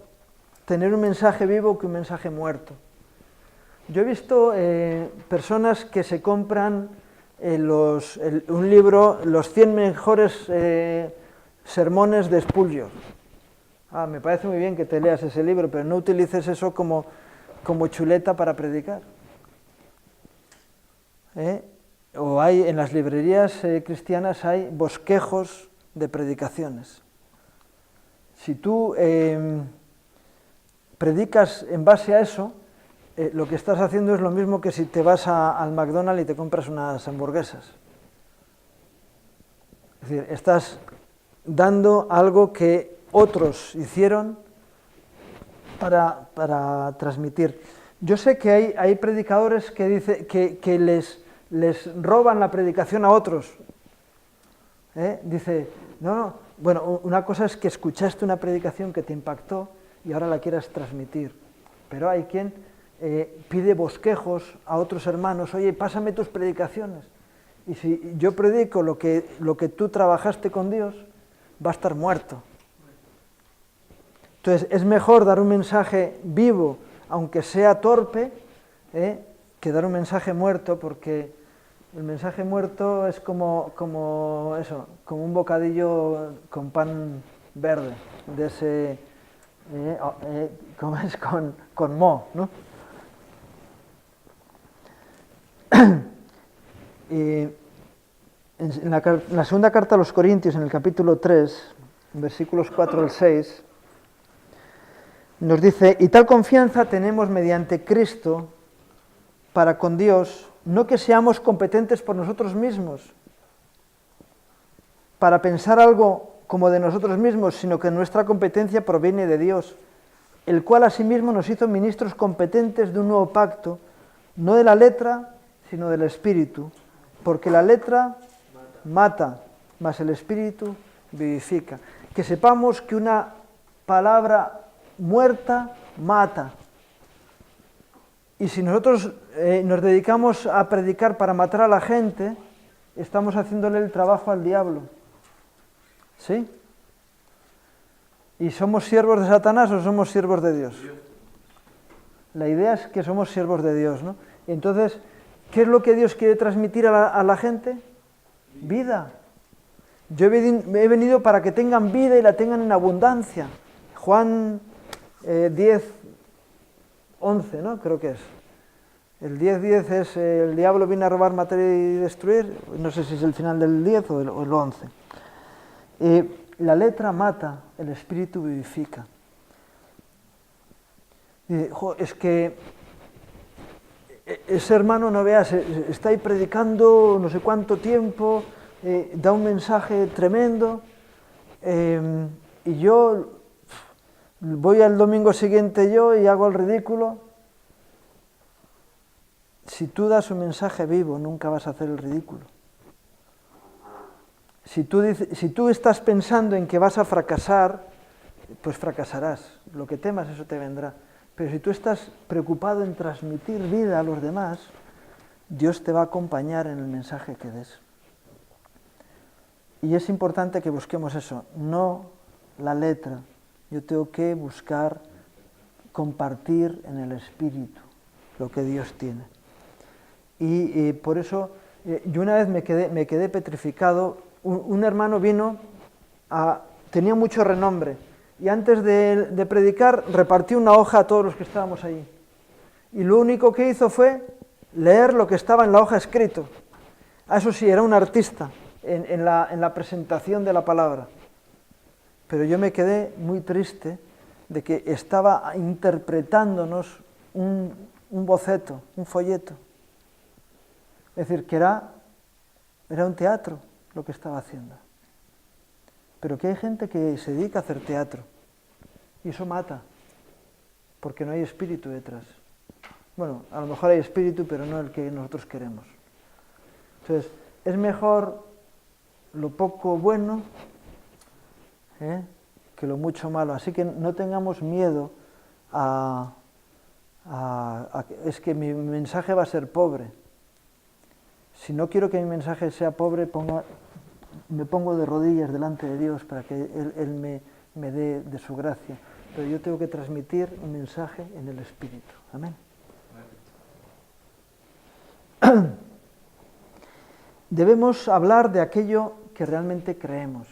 tener un mensaje vivo que un mensaje muerto. Yo he visto personas que se compran un libro, los 100 mejores sermones de Spurgeon. Me parece muy bien que te leas ese libro, pero no utilices eso como chuleta para predicar. O hay en las librerías cristianas hay bosquejos de predicaciones. Si tú predicas en base a eso, lo que estás haciendo es lo mismo que si te vas al McDonald's y te compras unas hamburguesas. Es decir, estás dando algo que otros hicieron para transmitir. Yo sé que hay predicadores que dicen que les roban la predicación a otros. Dice, no, bueno, una cosa es que escuchaste una predicación que te impactó y ahora la quieras transmitir, pero hay quien pide bosquejos a otros hermanos, oye, pásame tus predicaciones, y si yo predico lo que tú trabajaste con Dios, va a estar muerto. Entonces, es mejor dar un mensaje vivo, aunque sea torpe, que dar un mensaje muerto, porque el mensaje muerto es como un bocadillo con pan verde, de ese, como es con moho, ¿no? En la segunda carta a los Corintios, en el capítulo 3, versículos 4 al 6, Nos dice, y tal confianza tenemos mediante Cristo para con Dios, no que seamos competentes por nosotros mismos, para pensar algo como de nosotros mismos, sino que nuestra competencia proviene de Dios, el cual asimismo nos hizo ministros competentes de un nuevo pacto, no de la letra, sino del Espíritu, porque la letra mata, mas el Espíritu vivifica. Que sepamos que una palabra muerta mata. Y si nosotros nos dedicamos a predicar para matar a la gente, estamos haciéndole el trabajo al diablo. ¿Sí? ¿Y somos siervos de Satanás o somos siervos de Dios? La idea es que somos siervos de Dios, ¿no? Entonces, ¿qué es lo que Dios quiere transmitir a la gente? Vida. Yo he venido para que tengan vida y la tengan en abundancia. Juan 10, 11, ¿no? Creo que es. El 10:10 es el diablo viene a robar, matar y destruir. No sé si es el final del 10 o el 11. La letra mata, el Espíritu vivifica. Es que ese hermano, no veas, está ahí predicando no sé cuánto tiempo, da un mensaje tremendo, y yo voy al domingo siguiente yo y hago el ridículo. Si tú das un mensaje vivo, nunca vas a hacer el ridículo. Si tú estás pensando en que vas a fracasar, pues fracasarás. Lo que temas, eso te vendrá. Pero si tú estás preocupado en transmitir vida a los demás, Dios te va a acompañar en el mensaje que des. Y es importante que busquemos eso, no la letra. Yo tengo que buscar compartir en el Espíritu lo que Dios tiene. Y por eso, yo una vez me quedé petrificado. Un hermano vino, tenía mucho renombre, y antes de predicar repartió una hoja a todos los que estábamos allí. Y lo único que hizo fue leer lo que estaba en la hoja escrito. Eso sí, era un artista en la presentación de la palabra. Pero yo me quedé muy triste de que estaba interpretándonos un boceto, un folleto. Es decir, que era un teatro lo que estaba haciendo. Pero que hay gente que se dedica a hacer teatro, y eso mata, porque no hay espíritu detrás. Bueno, a lo mejor hay espíritu, pero no el que nosotros queremos. Entonces, es mejor lo poco bueno que lo mucho malo. Así que no tengamos miedo es que mi mensaje va a ser pobre. Si no quiero que mi mensaje sea pobre, me pongo de rodillas delante de Dios para que Él me dé de su gracia. Pero yo tengo que transmitir un mensaje en el Espíritu. Amén. Debemos hablar de aquello que realmente creemos.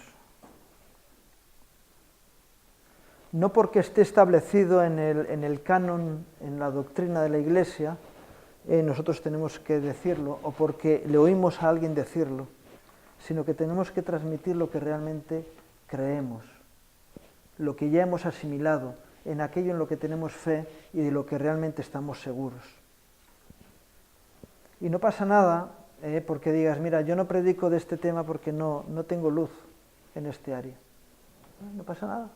No porque esté establecido en el canon, en la doctrina de la Iglesia, nosotros tenemos que decirlo, o porque le oímos a alguien decirlo, sino que tenemos que transmitir lo que realmente creemos, lo que ya hemos asimilado, en aquello en lo que tenemos fe y de lo que realmente estamos seguros. Y no pasa nada porque digas, mira, yo no predico de este tema porque no tengo luz en este área. No pasa nada.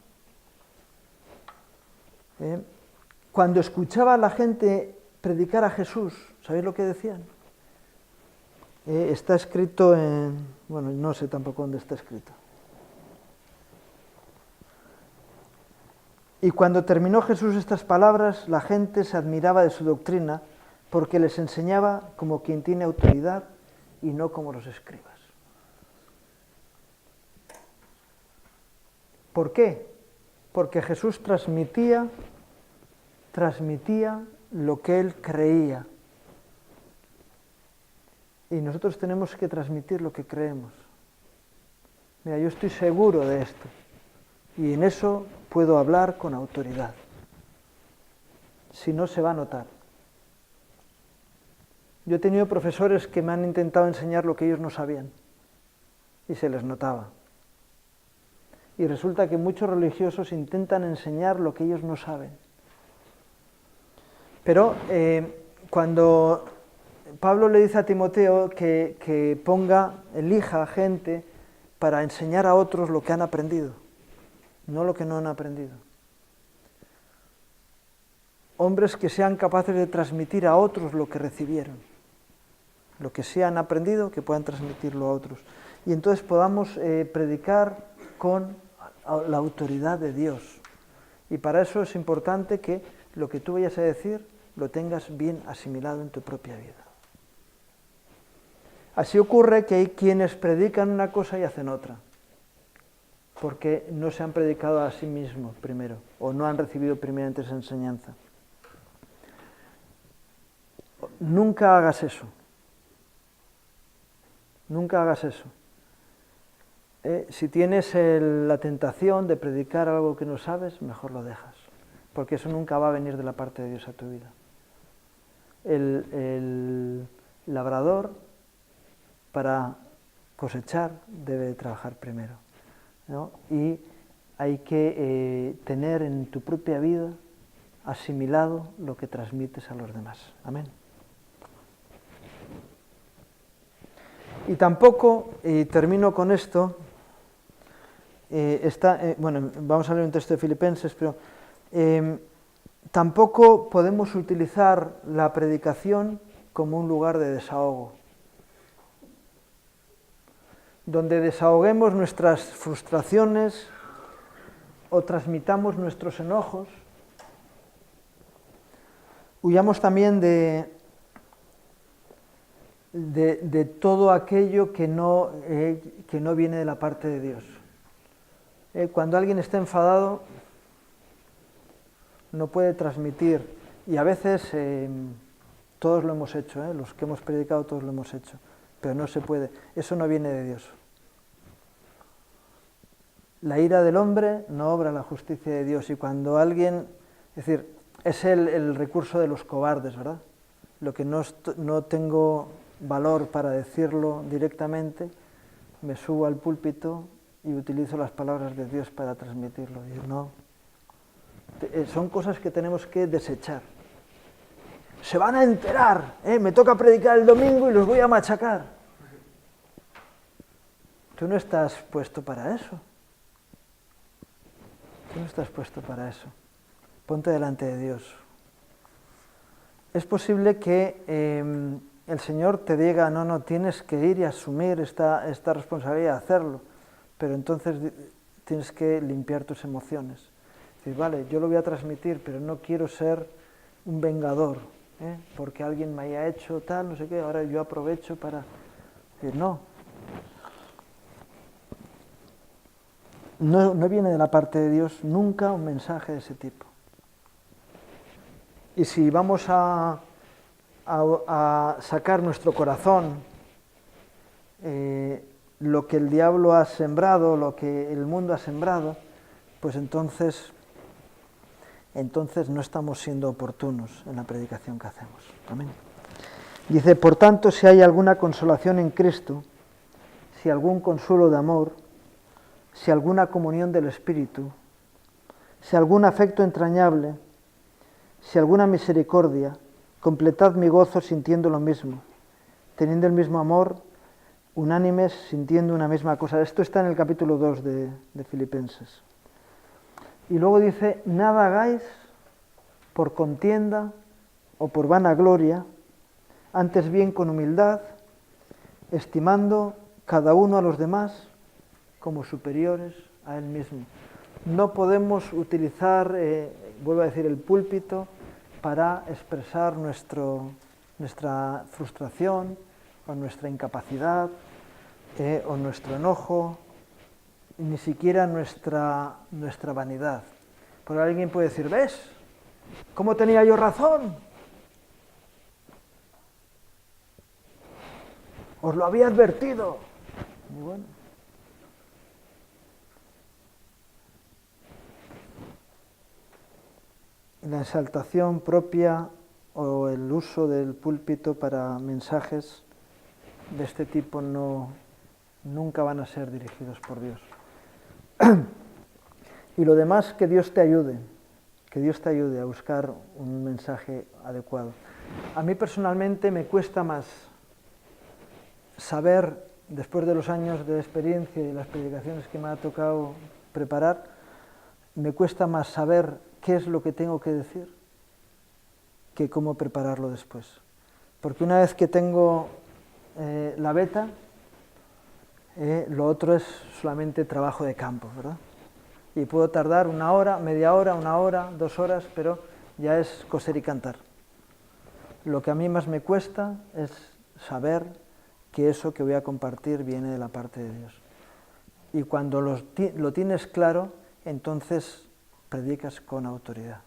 Cuando escuchaba a la gente predicar a Jesús, ¿sabéis lo que decían? Está escrito bueno, no sé tampoco dónde está escrito. Y cuando terminó Jesús estas palabras, la gente se admiraba de su doctrina, porque les enseñaba como quien tiene autoridad y no como los escribas. ¿Por qué? Porque Jesús transmitía lo que él creía. Y nosotros tenemos que transmitir lo que creemos. Mira, yo estoy seguro de esto. Y en eso puedo hablar con autoridad. Si no, se va a notar. Yo he tenido profesores que me han intentado enseñar lo que ellos no sabían. Y se les notaba. Y resulta que muchos religiosos intentan enseñar lo que ellos no saben. Pero cuando Pablo le dice a Timoteo que elija gente para enseñar a otros lo que han aprendido, no lo que no han aprendido. Hombres que sean capaces de transmitir a otros lo que recibieron, lo que sí han aprendido, que puedan transmitirlo a otros. Y entonces podamos predicar con la autoridad de Dios. Y para eso es importante que lo que tú vayas a decir lo tengas bien asimilado en tu propia vida. Así ocurre que hay quienes predican una cosa y hacen otra, porque no se han predicado a sí mismos primero, o no han recibido primeramente esa enseñanza. Nunca hagas eso. Nunca hagas eso. Si tienes la tentación de predicar algo que no sabes, mejor lo dejas, porque eso nunca va a venir de la parte de Dios a tu vida. El labrador, para cosechar, debe trabajar primero, ¿no? Y hay que tener en tu propia vida asimilado lo que transmites a los demás. Amén. Y tampoco, y termino con esto, vamos a leer un texto de Filipenses, pero tampoco podemos utilizar la predicación como un lugar de desahogo, donde desahoguemos nuestras frustraciones o transmitamos nuestros enojos. Huyamos también de todo aquello que no viene de la parte de Dios. Cuando alguien está enfadado, no puede transmitir, y a veces todos lo hemos hecho, los que hemos predicado todos lo hemos hecho, pero no se puede, eso no viene de Dios. La ira del hombre no obra la justicia de Dios, y cuando alguien, es decir, es el recurso de los cobardes, ¿verdad? Lo que no tengo valor para decirlo directamente, me subo al púlpito y utilizo las palabras de Dios para transmitirlo. Y no, son cosas que tenemos que desechar. Se van a enterar, me toca predicar el domingo y los voy a machacar. Tú no estás puesto para eso. Tú no estás puesto para eso. Ponte delante de Dios. Es posible que el Señor te diga, no, tienes que ir y asumir esta responsabilidad de hacerlo, pero entonces tienes que limpiar tus emociones. Decir, vale, yo lo voy a transmitir, pero no quiero ser un vengador, porque alguien me haya hecho tal, no sé qué, ahora yo aprovecho para decir, no viene de la parte de Dios nunca un mensaje de ese tipo. Y si vamos a sacar nuestro corazón, lo que el diablo ha sembrado, lo que el mundo ha sembrado, pues entonces no estamos siendo oportunos en la predicación que hacemos. Amén. Dice, por tanto, si hay alguna consolación en Cristo, si algún consuelo de amor, si alguna comunión del Espíritu, si algún afecto entrañable, si alguna misericordia, completad mi gozo sintiendo lo mismo, teniendo el mismo amor, unánimes, sintiendo una misma cosa. Esto está en el capítulo 2 de Filipenses. Y luego dice, nada hagáis por contienda o por vanagloria, antes bien con humildad, estimando cada uno a los demás como superiores a él mismo. No podemos utilizar, vuelvo a decir, el púlpito para expresar nuestra frustración o nuestra incapacidad o nuestro enojo, ni siquiera nuestra vanidad. Porque alguien puede decir, ¿ves? ¿Cómo tenía yo razón? Os lo había advertido. Muy bueno. La exaltación propia o el uso del púlpito para mensajes de este tipo nunca van a ser dirigidos por Dios. Y lo demás, que Dios te ayude, Que Dios te ayude a buscar un mensaje adecuado. A mí personalmente me cuesta más saber, después de los años de experiencia y las predicaciones que me ha tocado preparar, me cuesta más saber qué es lo que tengo que decir que cómo prepararlo después. Porque una vez que tengo la beta, lo otro es solamente trabajo de campo, ¿verdad? Y puedo tardar 1 hora, media hora, 1 hora, 2 horas, pero ya es coser y cantar. Lo que a mí más me cuesta es saber que eso que voy a compartir viene de la parte de Dios. Y cuando lo tienes claro, entonces predicas con autoridad.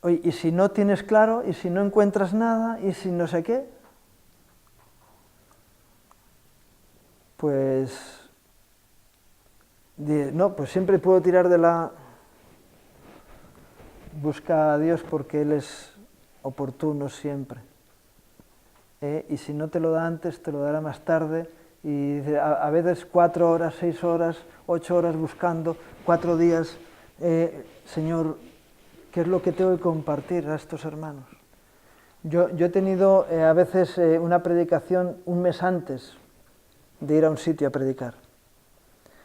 Oye, y si no tienes claro, y si no encuentras nada, y si no sé qué, pues no, pues siempre puedo tirar de la... Busca a Dios porque Él es oportuno siempre. Y si no te lo da antes, te lo dará más tarde. Y a veces 4 horas, 6 horas, 8 horas buscando, 4 días. Señor, ¿qué es lo que tengo que compartir a estos hermanos? Yo he tenido a veces una predicación un mes antes de ir a un sitio a predicar.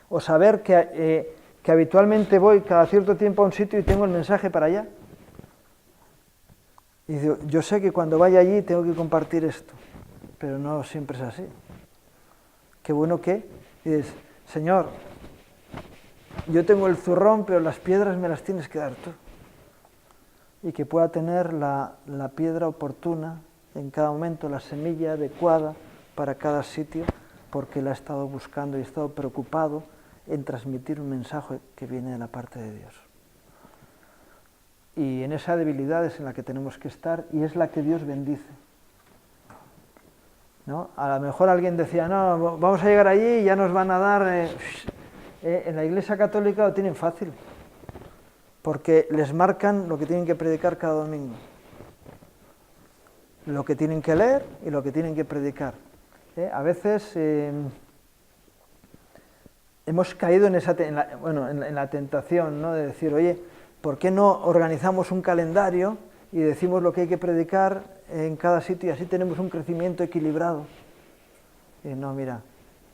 O saber que habitualmente voy cada cierto tiempo a un sitio y tengo el mensaje para allá. Y digo, yo sé que cuando vaya allí tengo que compartir esto, pero no siempre es así. Qué bueno que, y dices, Señor, yo tengo el zurrón, pero las piedras me las tienes que dar tú. Y que pueda tener la piedra oportuna en cada momento, la semilla adecuada para cada sitio, porque la he estado buscando y he estado preocupado en transmitir un mensaje que viene de la parte de Dios. Y en esa debilidad es en la que tenemos que estar y es la que Dios bendice. ¿No? A lo mejor alguien decía, no, vamos a llegar allí y ya nos van a dar... en la Iglesia Católica lo tienen fácil, porque les marcan lo que tienen que predicar cada domingo, lo que tienen que leer y lo que tienen que predicar. A veces... hemos caído en la tentación, ¿no? De decir, oye, ¿por qué no organizamos un calendario y decimos lo que hay que predicar en cada sitio y así tenemos un crecimiento equilibrado? No, mira,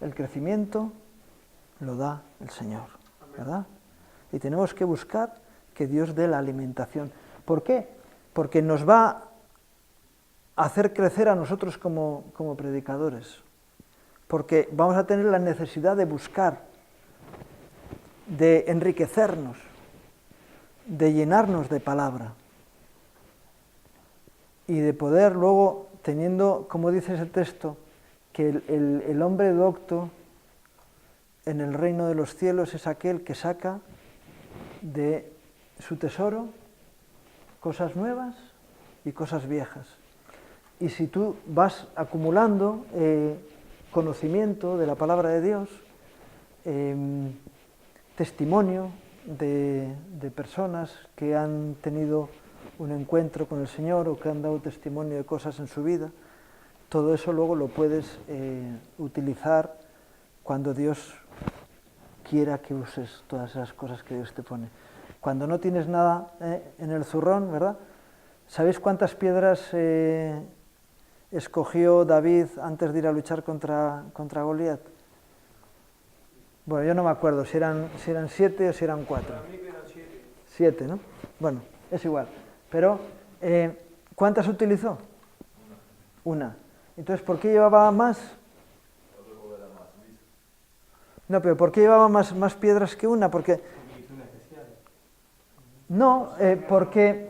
el crecimiento lo da el Señor, ¿verdad? Y tenemos que buscar que Dios dé la alimentación. ¿Por qué? Porque nos va a hacer crecer a nosotros como predicadores. Porque vamos a tener la necesidad de buscar, de enriquecernos, de llenarnos de palabra y de poder luego, teniendo, como dice ese texto, que el hombre docto en el reino de los cielos es aquel que saca de su tesoro cosas nuevas y cosas viejas. Y si tú vas acumulando conocimiento de la palabra de Dios, testimonio de personas que han tenido un encuentro con el Señor o que han dado testimonio de cosas en su vida, todo eso luego lo puedes utilizar cuando Dios quiera que uses todas esas cosas que Dios te pone. Cuando no tienes nada en el zurrón, ¿verdad? ¿Sabéis cuántas piedras escogió David antes de ir a luchar contra Goliat? Bueno, yo no me acuerdo si eran 7 o si eran 4. Para mí quedan 7. 7, ¿no? Bueno, es igual. Pero, ¿cuántas utilizó? Una. Entonces, ¿por qué llevaba más? No, pero ¿por qué llevaba más piedras que una? Porque... No, porque...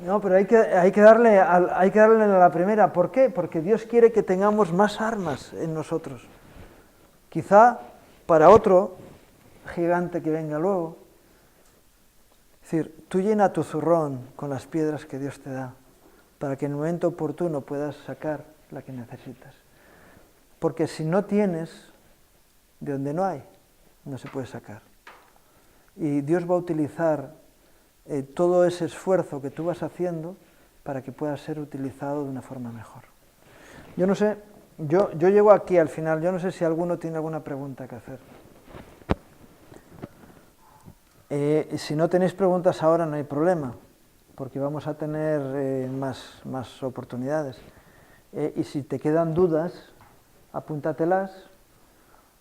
No, pero hay que darle a la primera. ¿Por qué? Porque Dios quiere que tengamos más armas en nosotros. Quizá para otro gigante que venga luego. Es decir, tú llena tu zurrón con las piedras que Dios te da, para que en el momento oportuno puedas sacar la que necesitas. Porque si no tienes, de donde no hay, no se puede sacar. Y Dios va a utilizar todo ese esfuerzo que tú vas haciendo para que pueda ser utilizado de una forma mejor. Yo no sé, yo llego aquí al final, yo no sé si alguno tiene alguna pregunta que hacer. Si no tenéis preguntas ahora no hay problema, porque vamos a tener más oportunidades. Y si te quedan dudas, apúntatelas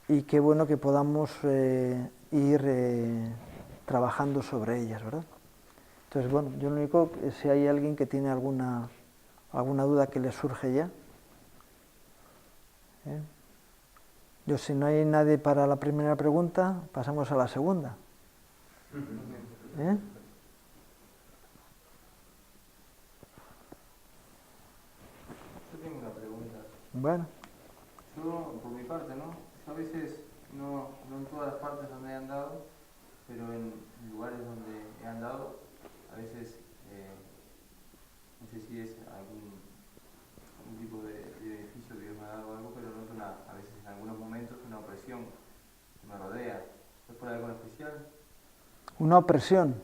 y qué bueno que podamos ir trabajando sobre ellas, ¿verdad? Entonces, bueno, yo lo único, si hay alguien que tiene alguna duda que le surge ya. Yo, si no hay nadie para la primera pregunta, pasamos a la segunda. Yo tengo una pregunta. Bueno. Yo, por mi parte, ¿no? Yo a veces, no en todas las partes donde he andado, pero en lugares donde he andado, a veces, no sé si es algún tipo de beneficio que Dios me ha dado o algo, pero noto a veces en algunos momentos una opresión que me rodea. ¿Es por algo en especial? Una opresión.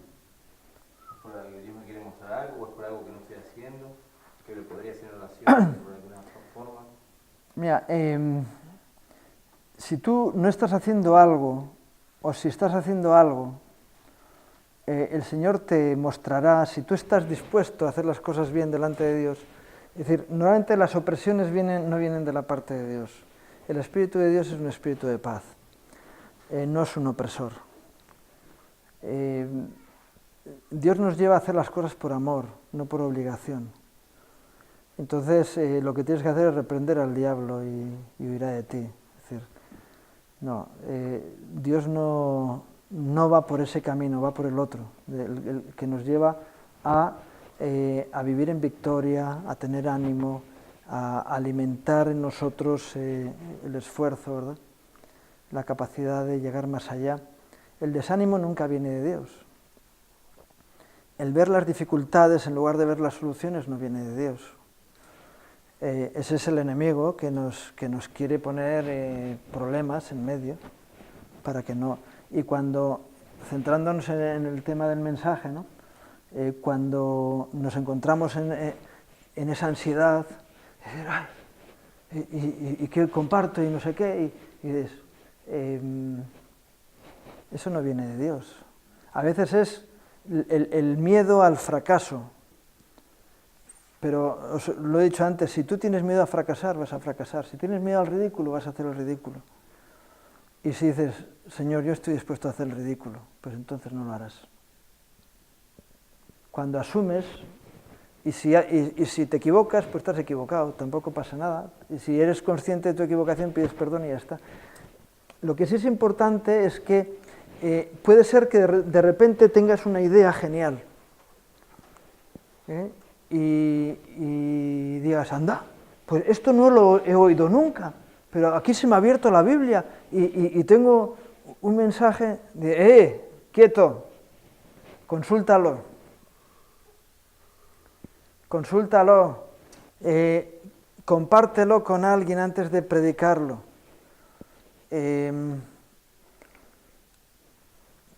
¿Es por algo que Dios me quiere mostrar algo o es por algo que no estoy haciendo? Que lo podría hacer en oración por alguna forma. Mira, si tú no estás haciendo algo, o si estás haciendo algo, el Señor te mostrará, si tú estás dispuesto a hacer las cosas bien delante de Dios. Es decir, normalmente las opresiones no vienen de la parte de Dios. El Espíritu de Dios es un espíritu de paz, no es un opresor. Dios nos lleva a hacer las cosas por amor, no por obligación. Entonces, lo que tienes que hacer es reprender al diablo y huirá de ti. Es decir, no, Dios no va por ese camino, va por el otro, el que nos lleva a vivir en victoria, a tener ánimo, a alimentar en nosotros el esfuerzo, ¿verdad? La capacidad de llegar más allá. El desánimo nunca viene de Dios. El ver las dificultades en lugar de ver las soluciones no viene de Dios. Ese es el enemigo que nos quiere poner problemas en medio para que no... Y cuando, centrándonos en el tema del mensaje, ¿no? Cuando nos encontramos en esa ansiedad, y que comparto y no sé qué, y dices, eso no viene de Dios. A veces es el miedo al fracaso. Pero os lo he dicho antes, si tú tienes miedo a fracasar, vas a fracasar. Si tienes miedo al ridículo, vas a hacer el ridículo. Y si dices, Señor, yo estoy dispuesto a hacer el ridículo, pues entonces no lo harás. Cuando asumes, y si te equivocas, pues estás equivocado, tampoco pasa nada. Y si eres consciente de tu equivocación, pides perdón y ya está. Lo que sí es importante es que puede ser que de repente tengas una idea genial. Y digas, anda, pues esto no lo he oído nunca, pero aquí se me ha abierto la Biblia y tengo un mensaje de, quieto, consúltalo, compártelo con alguien antes de predicarlo,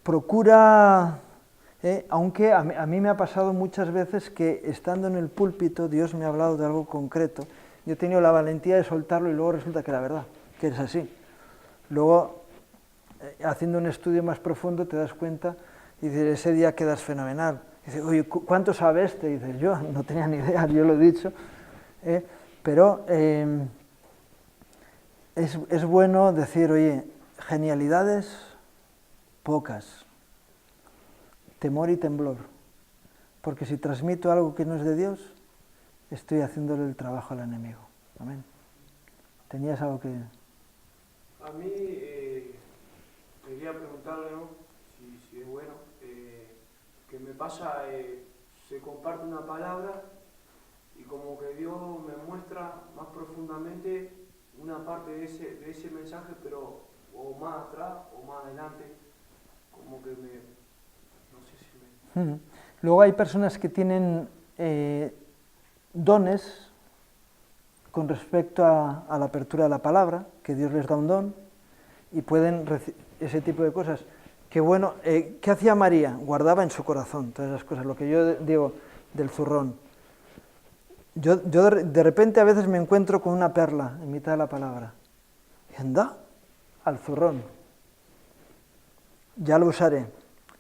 procura... aunque a mí me ha pasado muchas veces que estando en el púlpito Dios me ha hablado de algo concreto, yo he tenido la valentía de soltarlo y luego resulta que era verdad, que es así. Luego, haciendo un estudio más profundo te das cuenta y dices, ese día quedas fenomenal. Y dices, oye, ¿cuánto sabe este? Y dices, yo no tenía ni idea, yo lo he dicho. Pero es bueno decir, oye, genialidades pocas. Temor y temblor, porque si transmito algo que no es de Dios, estoy haciéndole el trabajo al enemigo. Amén. ¿Tenías algo que...? A mí quería preguntarle, ¿no? si es bueno, que me pasa, se comparte una palabra y como que Dios me muestra más profundamente una parte de ese mensaje, pero o más atrás o más adelante, como que Luego hay personas que tienen dones con respecto a la apertura de la palabra, que Dios les da un don y pueden ese tipo de cosas. Que bueno, ¿qué hacía María? Guardaba en su corazón todas esas cosas, lo que yo digo del zurrón. Yo de repente a veces me encuentro con una perla en mitad de la palabra. Y anda, al zurrón. Ya lo usaré.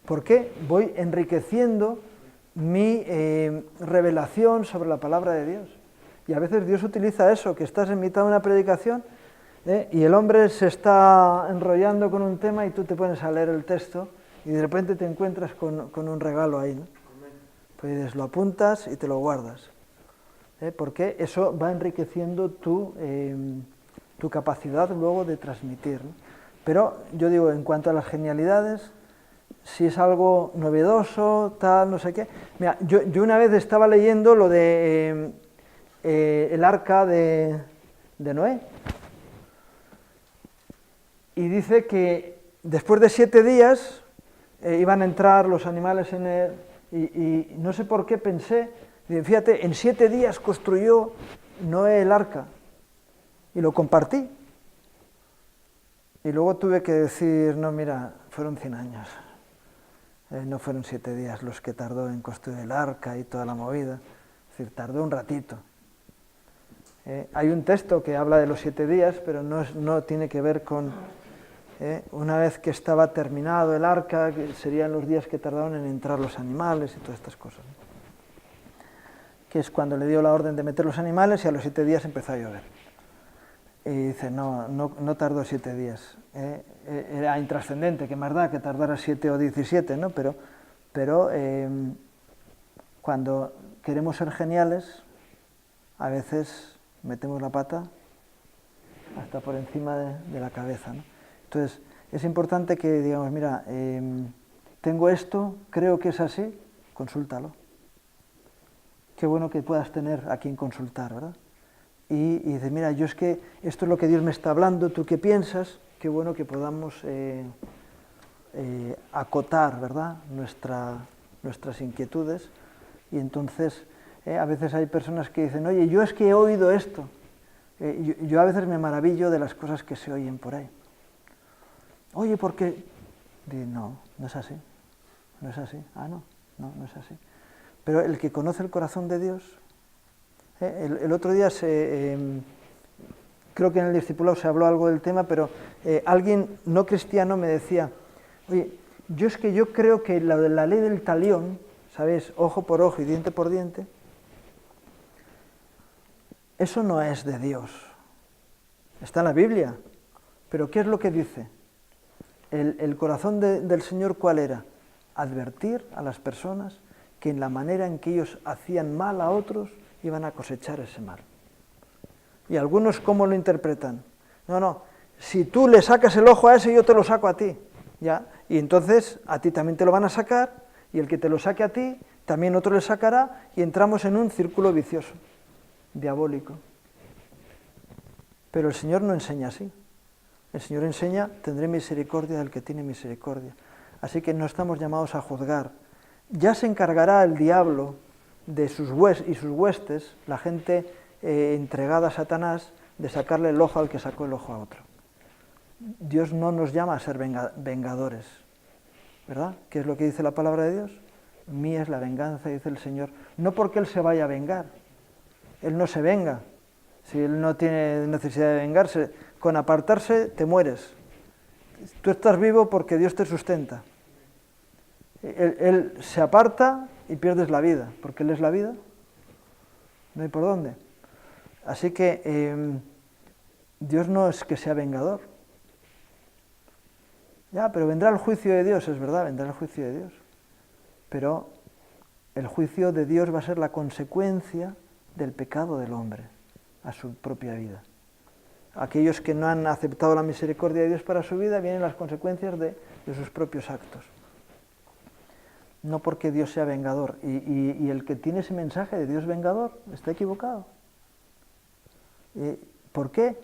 ¿Por qué? Voy enriqueciendo mi revelación sobre la palabra de Dios. Y a veces Dios utiliza eso, que estás en mitad de una predicación y el hombre se está enrollando con un tema y tú te pones a leer el texto y de repente te encuentras con un regalo ahí, ¿no? Pues lo apuntas y te lo guardas, porque eso va enriqueciendo tu capacidad luego de transmitir, ¿no? Pero yo digo, en cuanto a las genialidades, si es algo novedoso, tal, no sé qué. Mira, yo una vez estaba leyendo lo de el arca de Noé, y dice que después de 7 días iban a entrar los animales en él, y no sé por qué pensé, fíjate, en 7 días construyó Noé el arca, y lo compartí. Y luego tuve que decir, no, mira, fueron 100 años. No fueron 7 días los que tardó en construir el arca y toda la movida. Es decir, tardó un ratito. Hay un texto que habla de los 7 días, pero no tiene que ver con... una vez que estaba terminado el arca, que serían los días que tardaron en entrar los animales y todas estas cosas, ¿no? Que es cuando le dio la orden de meter los animales y a los 7 días empezó a llover. Y dice, no tardó 7 días. Era intrascendente, que más da que tardara 7 o 17, ¿no? Pero cuando queremos ser geniales, a veces metemos la pata hasta por encima de la cabeza, ¿no? Entonces, es importante que digamos, mira, tengo esto, creo que es así, consúltalo. Qué bueno que puedas tener a quien consultar, ¿verdad? Y dices, mira, yo es que esto es lo que Dios me está hablando, ¿tú qué piensas? Qué bueno que podamos acotar, ¿verdad?, nuestras inquietudes. Y entonces, a veces hay personas que dicen, oye, yo es que he oído esto. Yo a veces me maravillo de las cosas que se oyen por ahí. Oye, ¿por qué? No es así. No es así. No es así. Pero el que conoce el corazón de Dios... El otro día, creo que en el discipulado se habló algo del tema, pero alguien no cristiano me decía, oye, yo creo que la ley del talión, ¿sabes?, ojo por ojo y diente por diente, eso no es de Dios. Está en la Biblia, pero ¿qué es lo que dice? El corazón del Señor, ¿cuál era? Advertir a las personas que en la manera en que ellos hacían mal a otros, iban a cosechar ese mal. Y algunos, ¿cómo lo interpretan? No, si tú le sacas el ojo a ese, yo te lo saco a ti, ¿ya? Y entonces a ti también te lo van a sacar, y el que te lo saque a ti, también otro le sacará, y entramos en un círculo vicioso, diabólico. Pero el Señor no enseña así. El Señor enseña, tendré misericordia del que tiene misericordia. Así que no estamos llamados a juzgar. Ya se encargará el diablo de sus huestes, la gente entregada a Satanás, de sacarle el ojo al que sacó el ojo a otro. Dios no nos llama a ser vengadores, ¿verdad? ¿Qué es lo que dice la palabra de Dios? Mía es la venganza, dice el Señor. No porque Él se vaya a vengar, Él no se venga. Si Él no tiene necesidad de vengarse, con apartarse te mueres. Tú estás vivo porque Dios te sustenta. Él se aparta y pierdes la vida, porque Él es la vida, no hay por dónde. Así que Dios no es que sea vengador. Ya, pero vendrá el juicio de Dios, es verdad, vendrá el juicio de Dios. Pero el juicio de Dios va a ser la consecuencia del pecado del hombre a su propia vida. Aquellos que no han aceptado la misericordia de Dios para su vida, vienen las consecuencias de sus propios actos. No porque Dios sea vengador. Y el que tiene ese mensaje de Dios vengador está equivocado. ¿Por qué?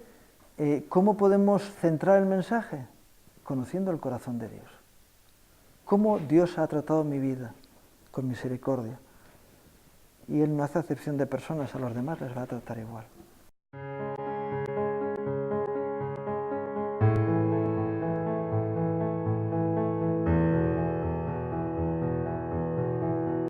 ¿Cómo podemos centrar el mensaje? Conociendo el corazón de Dios. ¿Cómo Dios ha tratado mi vida? Con misericordia. Y Él no hace acepción de personas, a los demás les va a tratar igual.